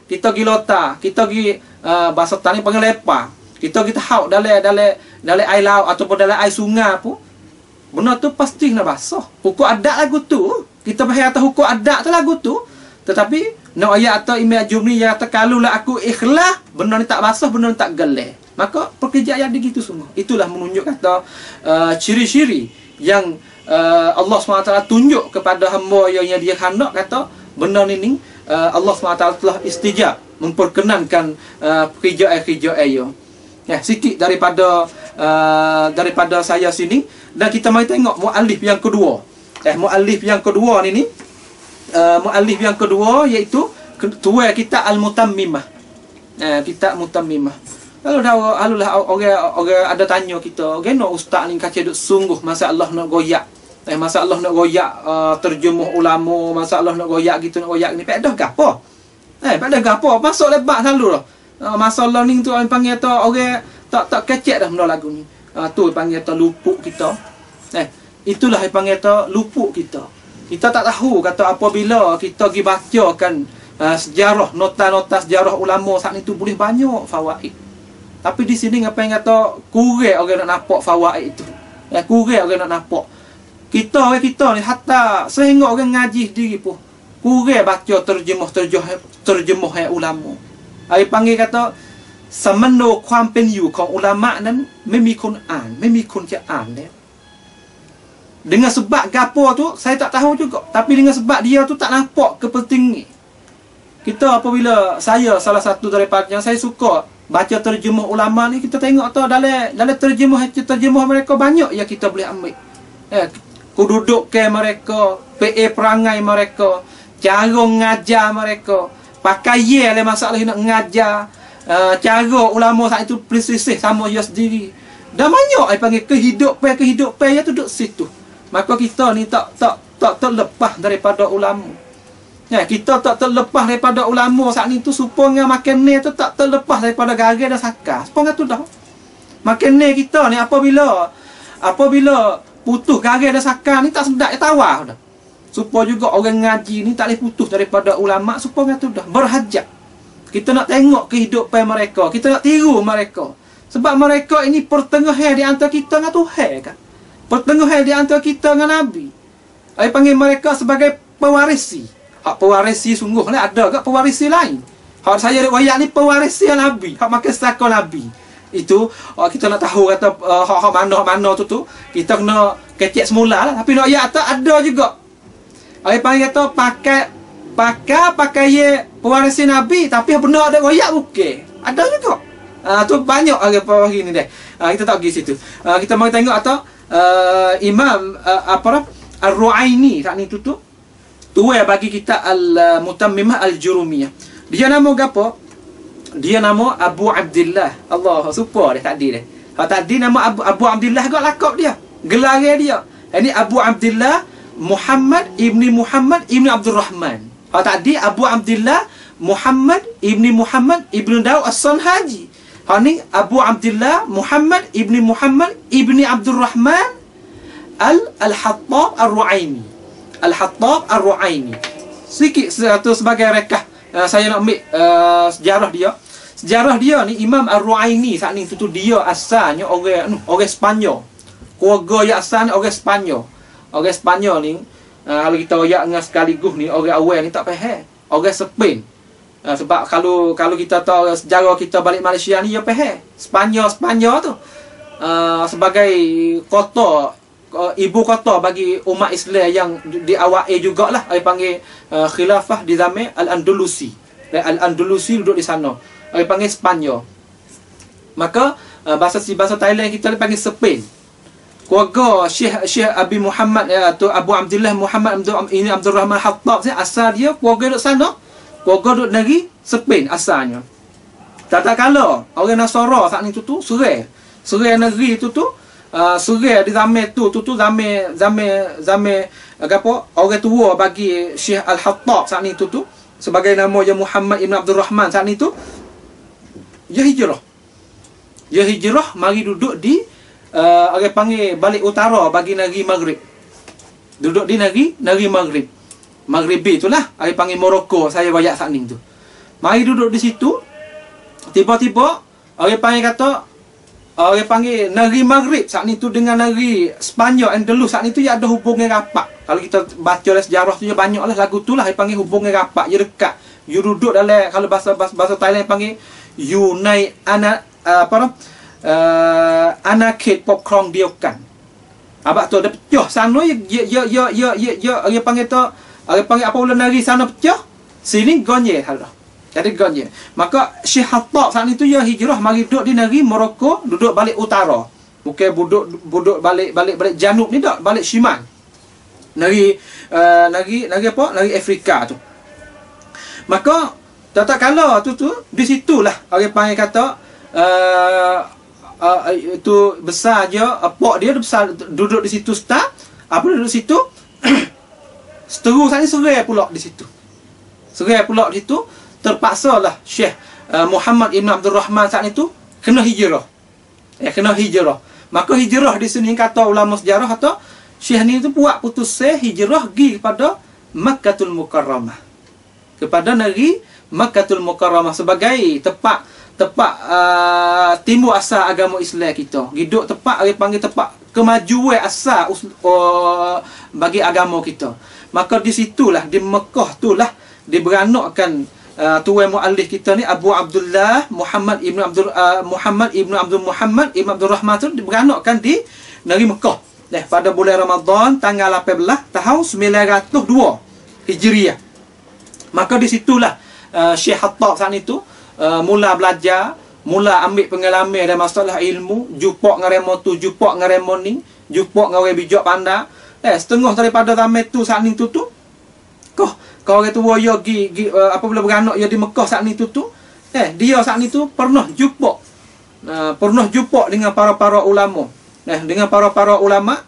kita pergi lota, kita pergi bahasa tani panggil lepa. Kita tahu dalam air laut ataupun dalam air sungai pun benda tu pasti kena basah. Hukum adat lagu tu. Kita bahaya atas hukum adat tu lagu tu. Tetapi nak ayat atau Imam Ajurumi yang kata kalulah aku ikhlas, benda ni tak basah, benda ni tak gelap. Maka pekerjaan yang begitu semua. Itulah menunjuk kata ciri-ciri yang Allah SWT tunjuk kepada hamba yang dia hendak kata benda ni Allah SWT telah istijab memperkenankan pekerjaan-pekerjaan ia. Ya, sikit daripada saya sini dan kita mari tengok muallif yang kedua. Muallif yang kedua ni muallif yang kedua iaitu ketua kitab Al-Mutammimah. Kitab Mutammimah. Kalau dah orang ada tanya kita, "Geno ustaz ni kacau duk sungguh masalah nak goyak." Masalah nak goyak terjemuh ulama, masalah nak goyak gitu nak goyak ni. Pedah gapo? Pedah gapo? Masuk lebat selalu lah. Masalah ni tu orang panggil tu orang tak kecek dah benda lagu ni. Tu panggil tu lupuk kita. Itulah yang panggil tu lupuk kita. Kita tak tahu kata apabila kita pergi bacakan sejarah, nota-nota sejarah ulama saat itu boleh banyak fawaid. Tapi di sini apa yang kata kurang orang nak nampak fawaid itu. Kurang orang nak nampak. Kita ni hatta sehingga orang ngaji sendiri pun kurang baca terjemah ulama. Ai panggil kata สมโนความเป็นอยู่ของอุลามะนั้นไม่มีคนอ่านไม่มีคนจะอ่านแล้ว Dengan sebab gapo tu saya tak tahu juga, tapi dengan sebab dia tu tak nampak kepentingan. Kita apabila saya salah satu daripada yang saya suka baca terjemah ulama ni, kita tengok tu dalam terjemah mereka banyak yang kita boleh ambil. Kedudukan mereka, PA perangai mereka, cara ngajar mereka, pakaian le masalah nak ngajar, cara ulama saat itu persis sama dia sendiri. Dan banyak panggil kehidupan yang tu duduk situ. Maka kita ni tak terlepas daripada ulama. Kita tak terlepas daripada ulama saat ni tu supaya makan ni tu tak terlepas daripada garis dan sakar. Supaya tu dah. Makan ni kita ni apabila putus garis dan sakar ni tak sedap tawar dah. Supaya juga orang ngaji ni tak boleh putus daripada ulama, supaya tu dah berhajat. Kita nak tengok kehidupan mereka, kita nak tiru mereka. Sebab mereka ini pertengahan di antara kita dengan Tuhan kan. Pertengahan di antara kita dengan Nabi. Saya panggil mereka sebagai pewarisi. Hak pewarisi sungguh ni ada ke pewarisi lain. Hak saya riwayat ni pewarisi Nabi. Hak makan saka Nabi. Itu kita nak tahu kata hak mana tu kita kena kecek semula lah. Tapi nak ayat tak ada juga. Saya panggil kata pakai pewarisi Nabi, tapi benar ada riwayat bukan. Ada juga. Tu banyak orang pewarisi ni deh. Kita tak pergi situ. Kita mau tengok atau Imam Ar-Ru'aini tak ni tu tua bagi kita Al-Mutammimah Al-Jurumiyah. Dia nama gapo? Dia nama Abu Abdillah. Allah, super dia tadi dia. Tadi nama Abu Abdillah kau lakop dia. Gelar dia. Ini Abu Abdillah Muhammad ibni Abdul Rahman. Tadi Abu Abdillah Muhammad ibni Daud As-Sanhaji. Ini Abu Abdillah Muhammad ibni Abdul Rahman Al-Hattab Ar-Ru'aini. Al-Hattab Ar-Ru'aini. Sikit satu sebagai rekah. Saya nak ambil sejarah dia. Sejarah dia ni Imam Ar-Ru'aini saat ni tu dia asalnya orang Sepanyol. Keluarga yang asalnya orang Sepanyol. Orang Sepanyol ni kalau kita royak dengan sekaligus ni orang awal ni tak faham. Orang Spain. Sebab kalau kita tahu sejarah kita balik Malaysia ni ya faham. Spanyol tu sebagai kota ibu kota bagi umat Islam yang diawai jugalah dia panggil khilafah di zaman Al-Andalusi. Al-Andalusi duduk di sana. Dia panggil Sepanyol. Maka bahasa Thailand kita dia panggil Spain. Keluarga Syekh Abi Muhammad tu Abu Abdillah Muhammad ini Abdul Rahman Hattab asal dia keluarga duduk sana. Keluarga duduk negeri Spain asalnya. Tak kala orang Nasara saat ni tu serai negeri tu serai di zaman tu zaman apa orang tua bagi Syekh Al-Hattab saat ni tu sebagai nama dia Muhammad ibn Abdul Rahman saat ni tu dia hijrah mari duduk di orang panggil balik utara bagi negeri Maghrib. Duduk di negeri Maghrib. Maghribi itulah orang panggil Morocco saya bayak saat ni tu. Mari duduk di situ. Tiba-tiba orang panggil negeri Maghrib saat ni tu dengan negeri Sepanyol Andalus saat ni tu dia ada hubungan rapat. Kalau kita baca sejarah tu dia banyaklah lagu tu lah dia panggil hubungan rapat, dia dekat. You duduk dalam kalau bahasa Thailand panggil you naik anakit pokong diokan. Abak tu ada pecah sana dia panggil tu dia panggil apa ulang negeri sana pecah. Sini gonye halah. Jadi gonye. Maka Syekh Hattab saat itu dia hijrah mari duduk di negeri Morocco, duduk balik utara. Bukan duduk balik janub ni tak, balik shimal. Negeri apa? Negeri Afrika tu. Maka tak kala tu di situlah orang panggil kata itu besar je pok dia besar duduk di situ start. Apa duduk di situ? Seterus saat ni serai pula di situ. Terpaksa lah Syekh Muhammad ibn Abdul Rahman saat itu kena hijrah. Maka hijrah di sini kata ulama sejarah kata Syekh ni tu buat putus hijrah pergi kepada Makkahul Mukarramah. Kepada negeri Makkahul Mukarramah sebagai tempat timbul asal agama Islam kita. Hidup tempat dia panggil tempat kemajuan asal bagi agama kita. Maka di situlah di Mekah itulah diberanakkan tuan muallif kita ni Abu Abdullah Muhammad ibn Abdul Rahman tu diberanakkan di negeri Mekah. Pada bulan Ramadan tanggal 18 tahun 902 Hijriah. Maka di situlah Syekh Hattab saat itu mula belajar, mula ambil pengalaman dan masalah ilmu, jumpa dengan remo tu, jumpa dengan remo ni, jumpa dengan orang bijak pandai. Setengah daripada zaman tu saat ni tu kau orang tua dia apabila beranak dia di Mekah saat ni tu dia saat ni tu pernah jumpa dengan para ulama. Dengan para ulama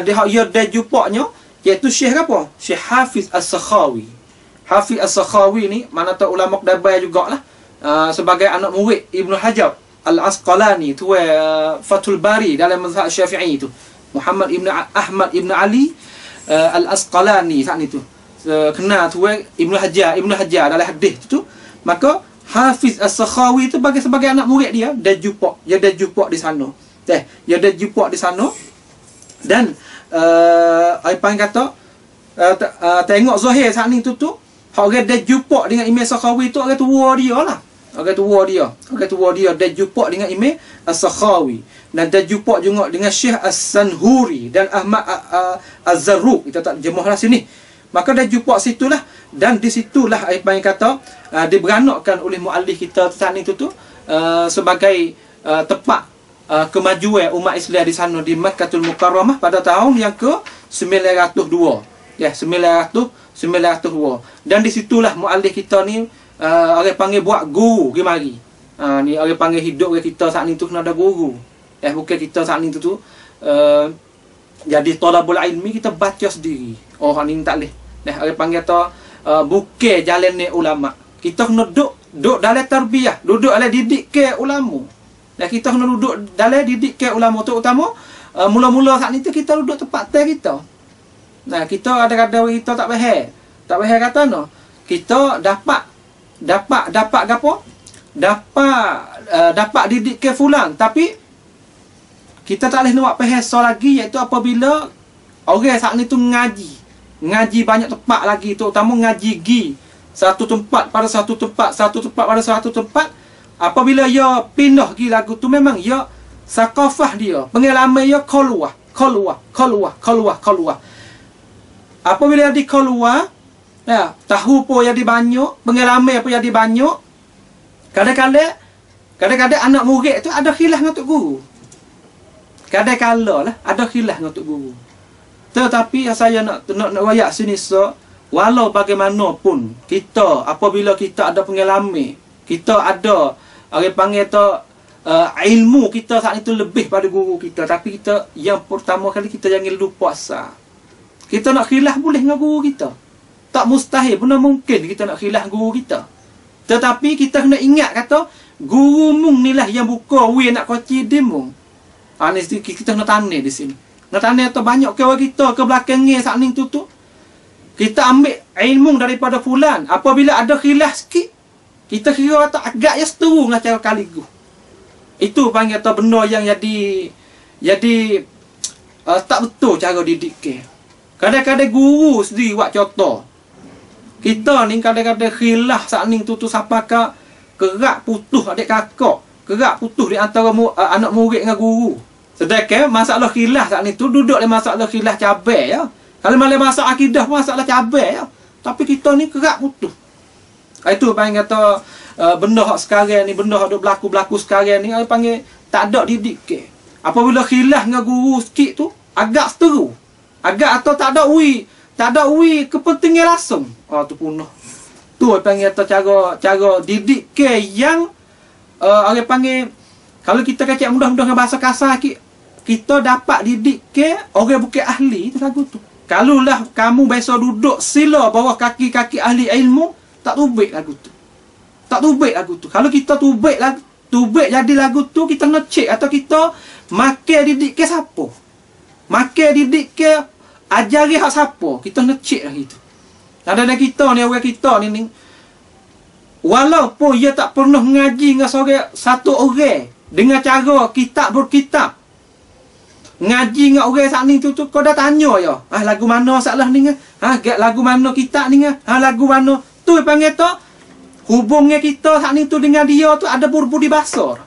dia jumpanya iaitu Syekh apa? Syekh Hafiz As-Sakhawi. Hafiz As-Sakhawi ni mana tahu ulama Kedabai jugalah. Sebagai anak murid Ibnu Hajar Al-Asqalani tu Fathul Bari dalam mazhab Syafi'i itu. Muhammad ibn Ahmad ibn Ali Al-Asqalani saat itu. Kenal tu Ibnu Hajar dalam hadis tu. Maka Hafiz As-Sakhawi itu sebagai anak murid dia jumpa di sana. Dia dah jumpa di sana dan apa yang kata tengok Zahir saat ni tu orang dah jumpa dengan Imam Sakhawi tu orang tua dia lah. Orang tua dia dah jumpa dengan Imam As-Sakhawi dan dah jumpa juga dengan Syekh As-Sanhuri dan Ahmad Az-Zarruq. Kita tak jemahlah sini. Maka dah jumpa situlah dan di situlah apa yang kata diberanakkan oleh muallif kita saat ni tu sebagai tempat kemajuan umat Islam di sana di Makkahul Mukarramah pada tahun yang ke-902. 902. Dan di situlah muallif kita ni orang panggil buat guru pergi mari. Ni orang panggil hidup kita saat ni tu kena ada guru. Bukan kita saat ni tu jadi talabul ilmi kita baca sendiri. Oh ni tak boleh. Orang panggil tu bukan jalan ni ulama. Kita kena duduk dalam tarbiyah, duduk dalam didik ke ulama. Kita kena duduk dalam didik ke ulama tu utama. Mula-mula saat ni tu kita duduk tempat teh kita. Kita ada-ada kita tak faham. Tak faham kata no. Kita dapat gapo? Dapat didik ke fulan, tapi kita tak boleh nak faham lagi, iaitu apabila orang saat ni tu ngaji banyak tempat lagi, terutama ngaji gi satu tempat pada satu tempat pada satu tempat. Apabila ia pindah gi lagu tu, memang ia sakafah dia, pengalaman ia keluar. Apabila dia keluar, tahu pun jadi banyak, pengalaman pun jadi banyak. Kadang-kadang anak murid tu ada khilaf dengan tok guru. Kadang-kadang lah ada khilaf dengan tok guru. Tetapi saya nak wayak sini walau bagaimanapun kita, apabila kita ada pengalaman, kita ada orang panggil tu ilmu kita saat itu lebih pada guru kita, tapi kita yang pertama kali kita jangan lupa asal. Kita nak khilaf boleh dengan guru kita. Tak mustahil, benar mungkin kita nak khilaf guru kita. Tetapi kita kena ingat kata guru mung ni lah yang buka we nak koci dia mung. Ni kita kena tanya di sini. Nak tanya tu banyak ke orang kita ke belakangnya saat ni tu. Kita ambil ilmu daripada fulan. Apabila ada khilaf sikit, kita kira kata agak ya seteru dengan cara kaligu. Itu panggil tu benda yang jadi tak betul cara didik ke. Kadang-kadang guru sendiri buat contoh. Kita ni kadang-kadang khilaf saat ni tu siapa kerak putus adik kakak, kerak putus di antara anak murid dengan guru. Sedangkan masalah khilaf saat ni tu duduk dalam masalah khilaf cabai ya. Kalau malah masalah akidah pun masalah cabai ya. Tapi kita ni kerak putus. Itu panggil kata benda hak sekarang ni, benda hak duk berlaku sekarang ni, orang panggil tak ada didik ke. Apabila khilaf dengan guru sikit tu agak seteru. Agak atau tak ada kepentingan langsung. Tu punah. Tu panggil tu cara didik ke yang orang panggil, kalau kita kacak mudah-mudah dengan bahasa kasar kita dapat didik ke orang bukan ahli tu lagu tu. Kalaulah kamu biasa duduk sila bawah kaki-kaki ahli ilmu, tak tubik lagu tu. Tak tubik lagu tu. Kalau kita tubik jadi lagu tu, kita nak cek atau kita makan didik ke siapa? Makan didik ke ajari hak siapa? Kita nak cek lah itu. Ada kita ni, orang kita ni walaupun ia tak pernah mengaji dengan satu orang dengan cara kitab berkitab, ngaji dengan orang saat ni tu kau dah tanya ya, lagu mana salah ni lagu mana kitab ni lagu mana tu panggil tu hubungnya kita saat ni tu dengan dia tu ada berbudi basar.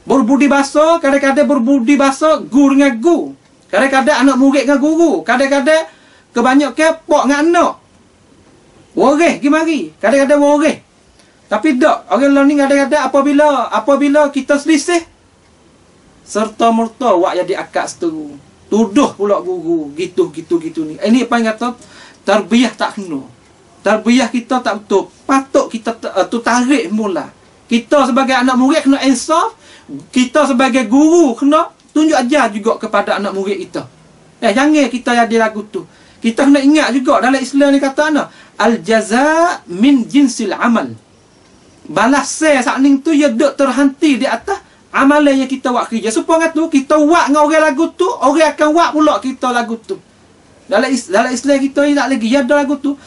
Berbudi basar, kadang-kadang berbudi basar guru dengan guru, kadang-kadang anak murid dengan guru, kadang-kadang kebanyakan pak dengan anak. Waris gimari, kadang-kadang waris. Tapi tak, orang lain ni kadang-kadang apabila kita selisih, serta merta wak jadi akak seteru. Tuduh pula guru, gitu ni. Ini apa yang kata tarbiyah tak kena. Tarbiyah kita tak betul. Patut kita tu tarik mula. Kita sebagai anak murid kena insaf. Kita sebagai guru kena tunjuk ajar juga kepada anak murid kita. Jangan kita jadi lagu tu. Kita kena ingat juga dalam Islam ni kata ana al-jaza min jinsil amal. Balasan saat ni tu ia duk terhenti di atas amalan yang kita buat kerja. Supaya tu kita buat dengan orang lagu tu, orang akan buat pula kita lagu tu. Dalam Islam kita ni tak lagi ada lagu tu.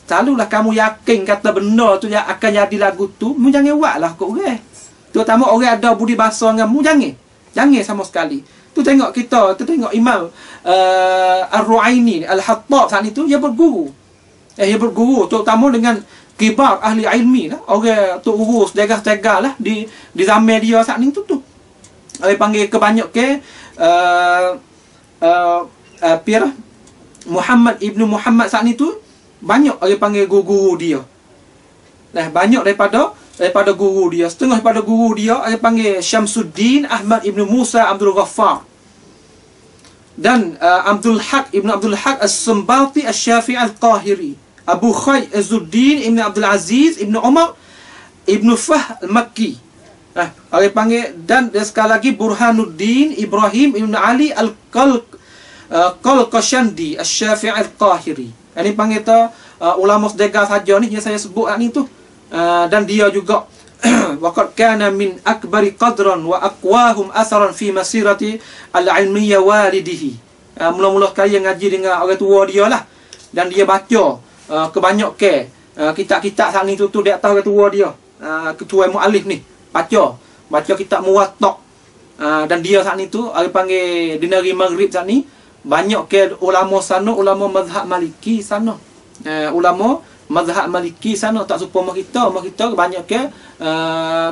Selalulah kamu yakin kata benda tu yang akan jadi lagu tu, mu jangan buatlah kau orang. Terutama orang ada budi bahasa dengan mu, jangan sama sekali. Tu tengok kita, tu tengok Imam Ar-Ru'aini, Al-Hattab saat itu dia berguru. Dia berguru terutama dengan kibar ahli ilmi lah. Orang tu urus tegah-tegah lah di zaman dia saat ni tu. Dia panggil kebanyakan Muhammad Ibnu Muhammad saat ni tu banyak orang panggil guru dia. Banyak daripada guru dia. Setengah daripada guru dia dia panggil Syamsuddin Ahmad Ibnu Musa Abdul Ghaffar dan Abdul Haq Ibnu Abdul Haq As-Sambati Asy-Syafi'i Al-Qahiri, Abu Khay Az-Zuddin Ibnu Abdul Aziz Ibnu Umar Ibnu Fah al-Makki. Orang panggil, dan sekali lagi Burhanuddin Ibrahim Ibn Ali Al-Qalqashandi Asy-Syafi'i Al-Qahiri. Ini panggil tu ulama sedekah saja ni yang saya sebut ni tu. Dan dia juga waqad kana min akbari qadran wa aqwahum atharan fi masirati al-ilmiyya walidihi. Mula-mula sekali ngaji dengan orang tua dia lah, dan dia baca kebanyakan kitab-kitab saat ni tu di atas orang tua dia, ketua muallif ni baca kitab Muwatta. Dan dia saat ni tu orang panggil di negeri Maghrib saat ni banyak ke ulama sana, ulama mazhab Maliki sana, ulama mazhab Maliki sana. Tak serupa mak kita banyak ke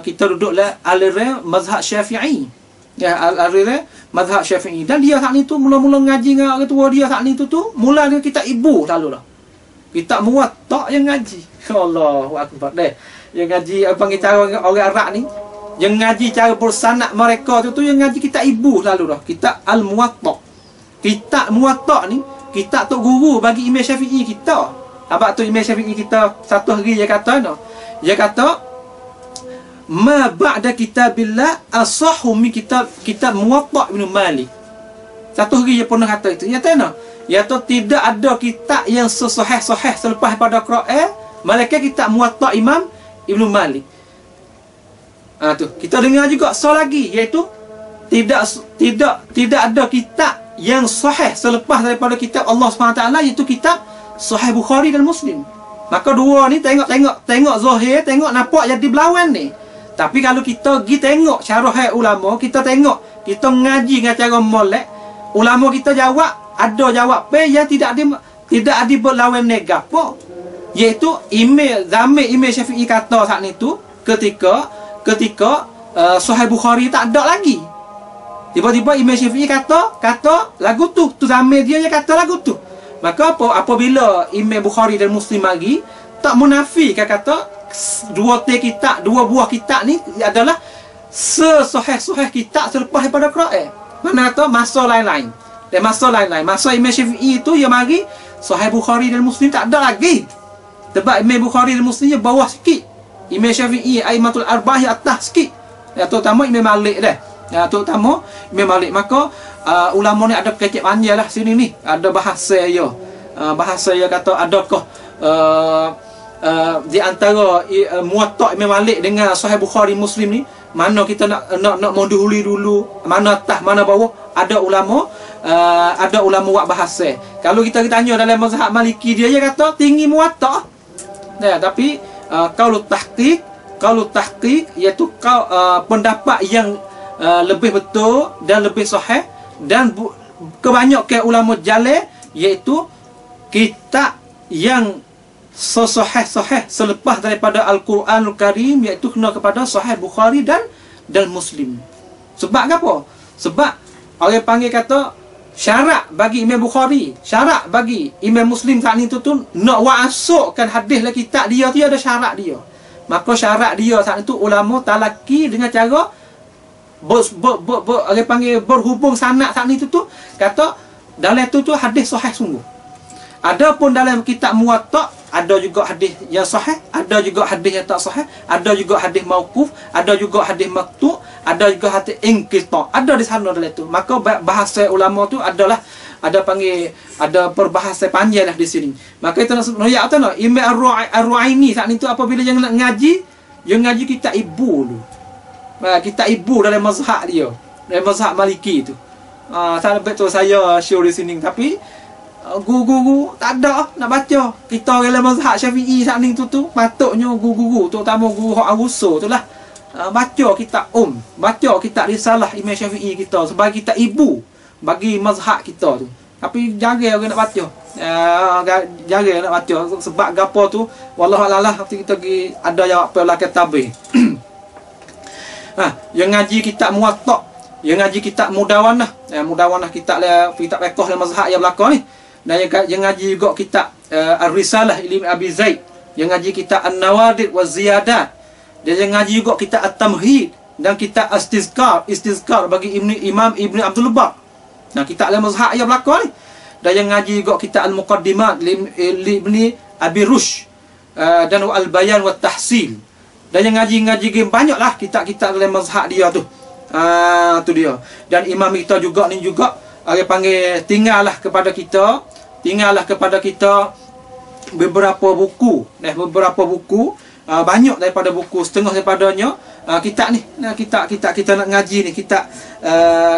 kita duduk lah aliran mazhab Syafi'i, aliran mazhab Syafi'i. Dan dia saat ni tu mula-mula ngaji dengan orang tua dia saat ni tu mula dengan kitab ibu selalu dah, kitab Muwatta yang ngaji. Allahu akbar deh. Yang ngaji apa panggil cara orang Arab ni, yang ngaji cara bersanad mereka tu yang ngaji kitab ibu selalu dah, kitab Al-Muwatta. Kitab Muwatta ni kitab tok guru bagi Imam Syafi'i kita. Apa tu Imam Syafi'i kita satu hari dia kata no, dia kata ma ba'da kitabillah asahhu min kitab Muwatta Ibn Malik. Satu hari dia pernah kata itu. Ya tak no, ya tu tidak ada kitab yang sesahih selepas pada Quran malaikat kitab Muwatta Imam Ibn Malik. Tu kita dengar juga lagi, iaitu tidak ada kitab yang sahih selepas daripada kitab Allah SWT, iaitu kitab Sahih Bukhari dan Muslim. Maka dua ni tengok zahir, tengok nampak jadi berlawan ni. Tapi kalau kita pergi tengok syarah ulama, kita tengok, kita ngaji dengan cara molek, ulama kita jawab, ada jawab yang tidak ada berlawan negapo. Iaitu zaman Imam Syafi'i kata saat ni tu ketika Sahih Bukhari tak ada lagi. Tiba-tiba Imam Syafi'i kata lagu tu zaman dia kata lagu tu. Maka apabila Imam Bukhari dan Muslim lagi tak munafikan kata dua buah kitab ni adalah sesahih kitab selepas daripada Quran. Mana kata masa lain-lain. Dan masa Imam Syafi'i tu yang mari Sahih Bukhari dan Muslim tak ada lagi. Sebab Imam Bukhari dan Muslim bawah sikit, Imam Syafi'i Aimatul Arba'ah atas sikit. Terutama Imam Malik dah. Terutama Imam Malik. Maka ulama ni ada kecek panjang lah sini ni. Ada bahasa dia. Bahasa dia kata adakah di antara Muwatta Imam Malik dengan Sahih Bukhari Muslim ni, mana kita nak mendahului dulu, mana atas mana bawah. Ada ulama buat bahasa. Kalau kita tanya dalam mazhab Maliki, dia kata tinggi Muwatta. Tapi kalau tahqiq iaitu pendapat yang lebih betul dan lebih sahih dan kebanyakan ulama jalal, iaitu kitab yang sahih selepas daripada Al-Quranul Karim, iaitu kena kepada Sahih Bukhari dan Muslim. Sebab apa? Sebab orang panggil kata syarat bagi Imam Bukhari, syarat bagi Imam Muslim saat ni tu nak masukkan hadis dalam kitab dia tu ada syarat dia. Maka syarat dia saat itu ulama talaki dengan cara orang panggil berhubung sanad saat ni tu kata dalam tu hadis sahih sungguh. Adapun dalam kitab Muwatta ada juga hadis yang sahih, ada juga hadis yang tak sahih, ada juga hadis mauquf, ada juga hadis maqtu', ada juga hadis inqita', ada di sana dalam itu. Maka bahasa ulama tu ada perbahasa panjang lah di sini. Maka itu nak noyak tu Imam Ar-Ru'aini saat itu apabila yang nak ngaji, yang ngaji kitab ibu dulu. Kitab ibu dalam mazhab dia, dalam mazhab Maliki tu. Sampai tu saya show di sini, tapi guru-guru tak ada nak baca. Kita orang mazhab Syafi'i saat ni tu patutnya guru-guru, terutama guru hak awuso tu lah, baca kitab baca kitab Risalah Imam Syafi'i kita sebagai kitab ibu bagi mazhab kita tu. Tapi jarang orang nak baca. Jarang nak baca sebab gapo tu wallahu a'lam. Nanti kita pergi ada jawab pula kitabih. Yang ngaji kitab Muwatta, yang ngaji kitab Mudawanah. Mudawanah kitab fiqh dan mazhab yang belakang ni. Dan yang ngaji juga kitab Ar-Risalah Ibn Abi Zaid, yang ngaji kitab An-Nawadir wa Ziyadat, dan yang ngaji juga kitab At-Tamhid dan kitab Istizkar bagi Imam Ibn Abdul Bar. Nah, kitab al-mazhab yang belakang ni. Dan yang ngaji juga kitab Al-Muqaddimat li Ibn Abi Rushd dan Al-Bayan wa Tahsil. Dan yang ngaji-ngaji game banyaklah kitab-kitab dalam mazhab dia tu. Tu dia. Dan imam kita juga ni juga orang panggil tinggallah kepada kita beberapa buku. Beberapa buku, banyak daripada buku, setengah daripadanya kitab ni. Kitab kita nak ngaji ni, kitab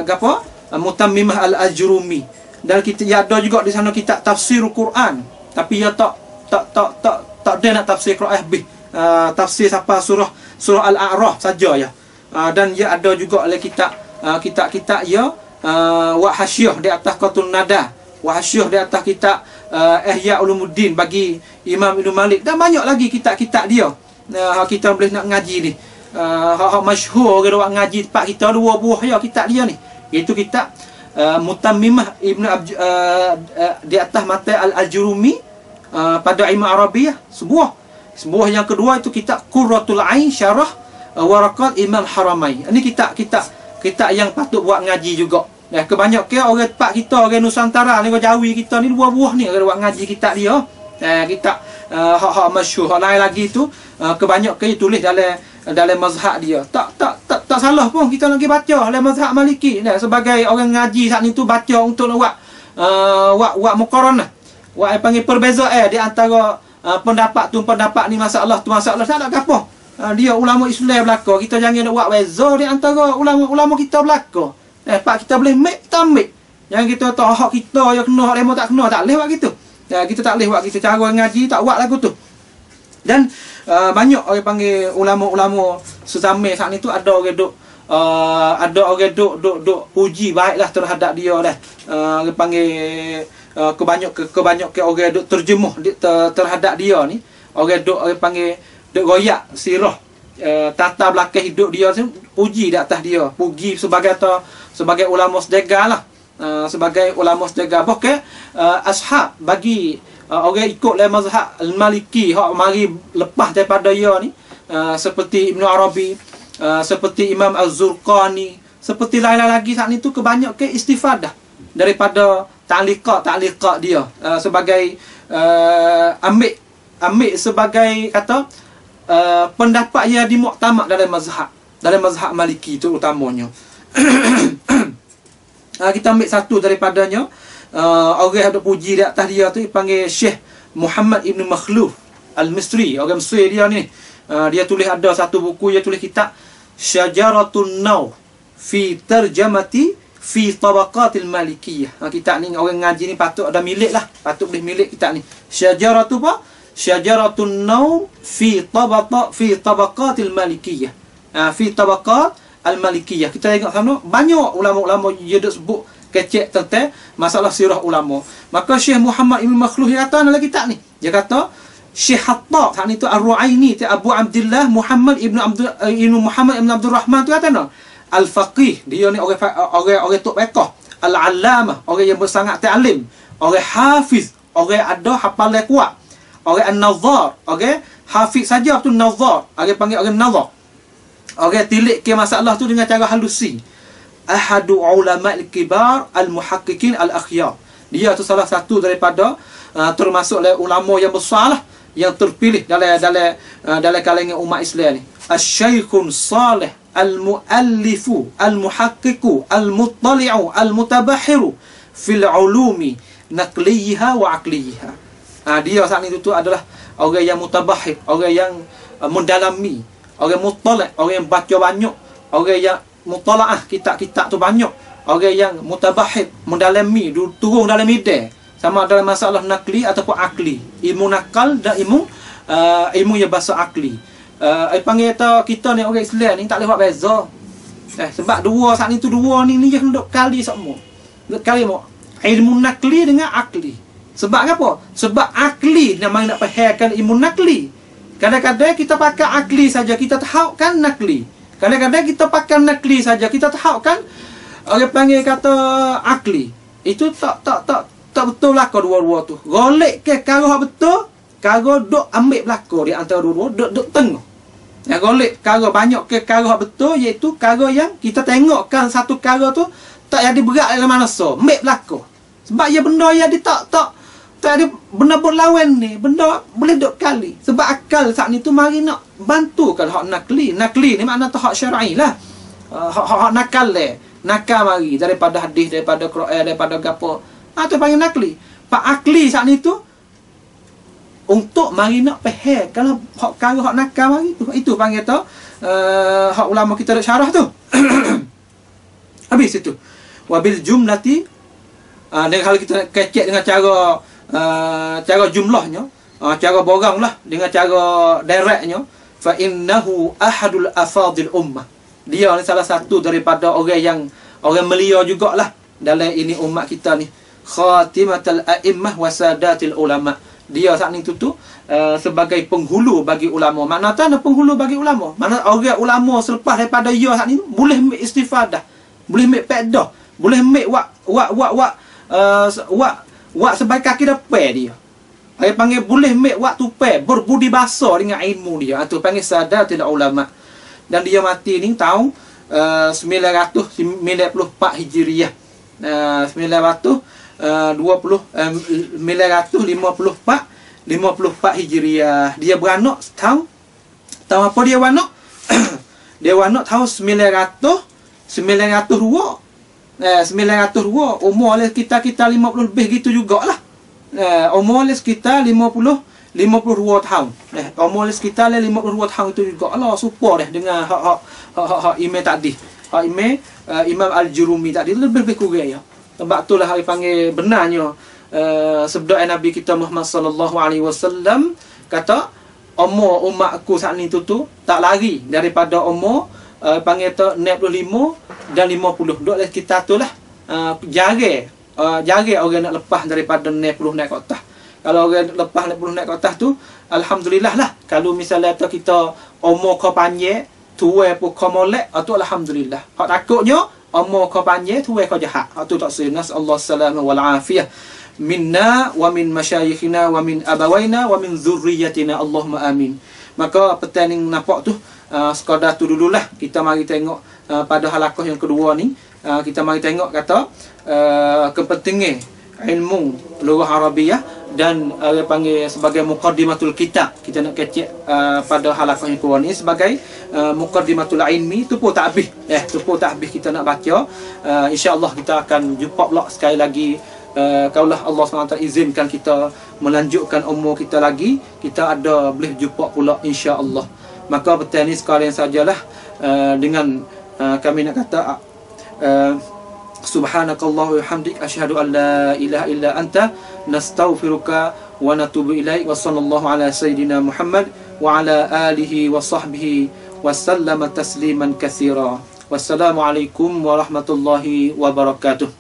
apa? Mutammimah Al-Ajrumi. Dan kita ada juga di sana kitab tafsir Quran. Tapi dia tak ada nak tafsir Quran habis. Tafsir siapa surah Al-A'raf saja ya. Dan dia ada juga oleh kitab ya wa hasyah di atas Qatul Nada, wa hasyah di atas kitab Ihya Ulumuddin bagi Imam Ibn Malik, dan banyak lagi kitab-kitab dia. Kita boleh nak ngaji ni. Hak masyhur orang ngaji tempat kita 2 buah ya kitab dia ni. Iaitu kitab Mutammimah di atas mata Al-Ajrumi pada ilmu Arabiah sebuah yang kedua itu kitab Qurratul Ain Syarah Waraqat Imam Haramain. Ini kitab yang patut buat ngaji juga. Kebanyakan orang tempat kita, orang Nusantara ni, orang Jawi kita ni 2 buah ni orang buat ngaji kitab dia. Kitab hak masyhur. Hak lain lagi tu kebanyakan tulis dalam mazhab dia. Tak salah pun kita nak pergi baca dalam mazhab Maliki. Sebagai orang ngaji saat ni tu baca untuk nak buat muqaranah. Buat panggil perbezaan di antara pendapat ni masalah tu masalah tak ada apa. Dia ulama Islam belaka, kita jangan nak buat beza di antara ulama kita belaka. Pak kita boleh make kita ambil. Jangan kita tahu hak kita yang kena, hak demo tak kena, tak boleh buat gitu. Kita tak boleh buat gitu, cara ngaji tak buat lagu tu. Dan banyak orang panggil ulama-ulama sesama saat ni tu ada orang duk puji baiklah terhadap dia dah. Orang panggil kebanyakan orang duk terjemuh terhadap dia ni. Orang panggil duk goyak sirah tata belakang hidup dia tu, puji di atas dia, puji sebagai ulama sedega lah. Sebagai ulama sedega bahkan ashab bagi orang ikut dalam mazhab Al-Maliki hak mari lepas daripada dia ni, seperti Ibn Arabi, seperti Imam Az-Zurqani, seperti lain-lain lagi saat ni tu kebanyakan istifadah daripada ta'liqat dia, sebagai ambil sebagai kata pendapat yang dimuktamad dalam mazhab Maliki tu utamanya. Kita ambil satu daripadanya, orang ada puji di atas dia tu dipanggil Syekh Muhammad Ibn Makhluf Al-Misri, orang Mesir dia ni. Dia tulis ada satu buku, dia tulis kitab Syajaratun Naw fi Tarjamati fi Tabaqatil Malikiyah. Kitab ni orang ngaji ni patut ada milik lah, patut boleh milik kitab ni. Syajaratu apa? Syajaratun Naw fi Tabaqatil Malikiyah. Fi Tabaqat Al-Malikiyah. Kita tengok sana banyak ulama-ulama dia duk sebut kecek tentang masalah sirah ulama. Maka Syekh Muhammad Ibn Makhluf dia kata dalam kitab ni, dia kata Syekh Hattab saat ni tu Ar-Ru'aini tu Abu Abdullah Muhammad Ibn Abdul Rahman tu kata Al-Faqih, dia ni orang tok fiqh, Al-Allamah, orang yang bersangat ta'lim, orang hafiz, orang ada hafalan kuat, orang an-nazar, orang hafiz saja tu nazar, orang panggil orang nazar. Orang tilik ke masalah tu dengan cara halusi. Ahadu ulama al-kibar al-muhaqqiqin al-akhyar. Dia tu salah satu daripada termasuk ulama yang besar lah, yang terpilih dalam kalangan umat Islam ni. Asy-Syaikhun Salih al-muallifu al-muhaqqiqu al-muttali'u al-mutabahhiru fil ulumi naqliha wa aqliha. Dia saat ni tu adalah orang yang mutabahhir, orang yang mendalami, orang muttali', orang yang baca banyak, orang yang mutala'ah kitab-kitab tu banyak, orang yang mutabahhir, mendalami, turun dalam medan, sama dalam masalah nakli ataupun akli, ilmu nakal dan ilmu yang bahasa akli. Panggil kita ni orang Islam ni tak boleh buat beza. Sebab dua saat ni tu dua ni yang duk kali semua. Duk kali mau ilmu nakli dengan akli. Sebab apa? Sebab akli namanya nak fahamkan ilmu nakli. Kadang-kadang kita pakai akli saja kita tahukan nakli. Kadang-kadang kita pakai nakli saja kita tahukan orang panggil kata akli. Itu tak betul lah dua-dua tu. Golek ke karo betul, karo duk ambil belaka di antara dua-dua, duk tengah. Ya golek karo banyak ke karo betul, iaitu karo yang kita tengokkan satu karo tu tak jadi berat dalam manusia, ambil belaka. Sebab ia benda yang dia tak Tak ada benda berlawan ni, benda boleh duk kali. Sebab akal saat ni tu mari nak bantu kalau hak nakli. Nakli ni makna tu hak syar'i lah. Hak nakal le. Nakal mari daripada hadis, daripada Quran, daripada gapo. Tu panggil nakli. Pak akli saat ni tu untuk mari nak faham kalau hak kara hak nakal mari tu. Itu panggil tu hak ulama kita dak syarah tu. Habis itu. Wabil jumlati dan kalau kita kecek dengan cara jumlahnya, cara borang lah, dengan cara directnya, fa innahu ahadul afadil ummah. Dia ni salah satu daripada orang melia jugalah dalam ini umat kita ni. Khatimatul a'immah wa sadatil ulama. Dia saat ni tu sebagai penghulu bagi ulama. Mana tak ada penghulu bagi ulama? Mana orang ulama selepas daripada dia saat ni boleh ambil istifadah, boleh ambil faedah, boleh ambil wak sebaik kaki depan dia. Dia panggil boleh make waktu pe berbudi basar dengan ilmu dia. Itu panggil sadatul ulama. Dan dia mati ni tahun 994 Hijriah. 954 Hijriah. Dia beranak tahun apa dia beranak? Dia beranak tahun 902. 902, umur kita 50 lebih gitu jugalah. Umur kita 52 tahun. Umur kita 52 tahun itu juga. Allah support dengan hak imam tadi. Hak Imam Al-Jurumi tadi lebih kurang ya. Sebab itulah hari panggil benarnya sabda Nabi kita Muhammad sallallahu alaihi wasallam kata umur umatku saat ni tu tak lari daripada umur panggil tu 65 dan 50. Duk kita tu lah jarang orang nak lepas daripada 60 naik ke atas. Kalau orang lepas 60 naik ke atas tu alhamdulillah lah. Kalau misalnya tu kita umur kau panjang, tua pun kau molek, tu alhamdulillah. Hak takutnya umur kau panjang, tua kau jahat. Tu tak senas Allah salamah wal afiyah minna wa min masyayikhina wa min abawaina wa min zurriyatina Allahumma amin. Maka petang ni nampak tu sekadar tu dululah. Kita mari tengok pada halaqah yang kedua ni, kita mari tengok kata kepentingan ilmu lughah Arabiah dan panggil sebagai muqaddimatul kitab. Kita nak kecek pada halaqah yang kedua ni sebagai muqaddimatul ilmi. Tu pun tak habis. Tu pun tak habis kita nak baca. Insya-Allah kita akan jumpa pula sekali lagi. Kalau Allah SWT izinkan kita melanjutkan umur kita lagi, kita ada boleh jumpa pula insya-Allah. Maka petang ni sekalian sajalah dengan kami nak kata subhanakallah wa hamdik asyhadu an la ilaha illa anta nastaghfiruka wa natubu ilaik wa sallallahu ala sayidina Muhammad wa ala alihi wa sahbihi wa sallama tasliman katsira. Wassalamualaikum warahmatullahi wabarakatuh.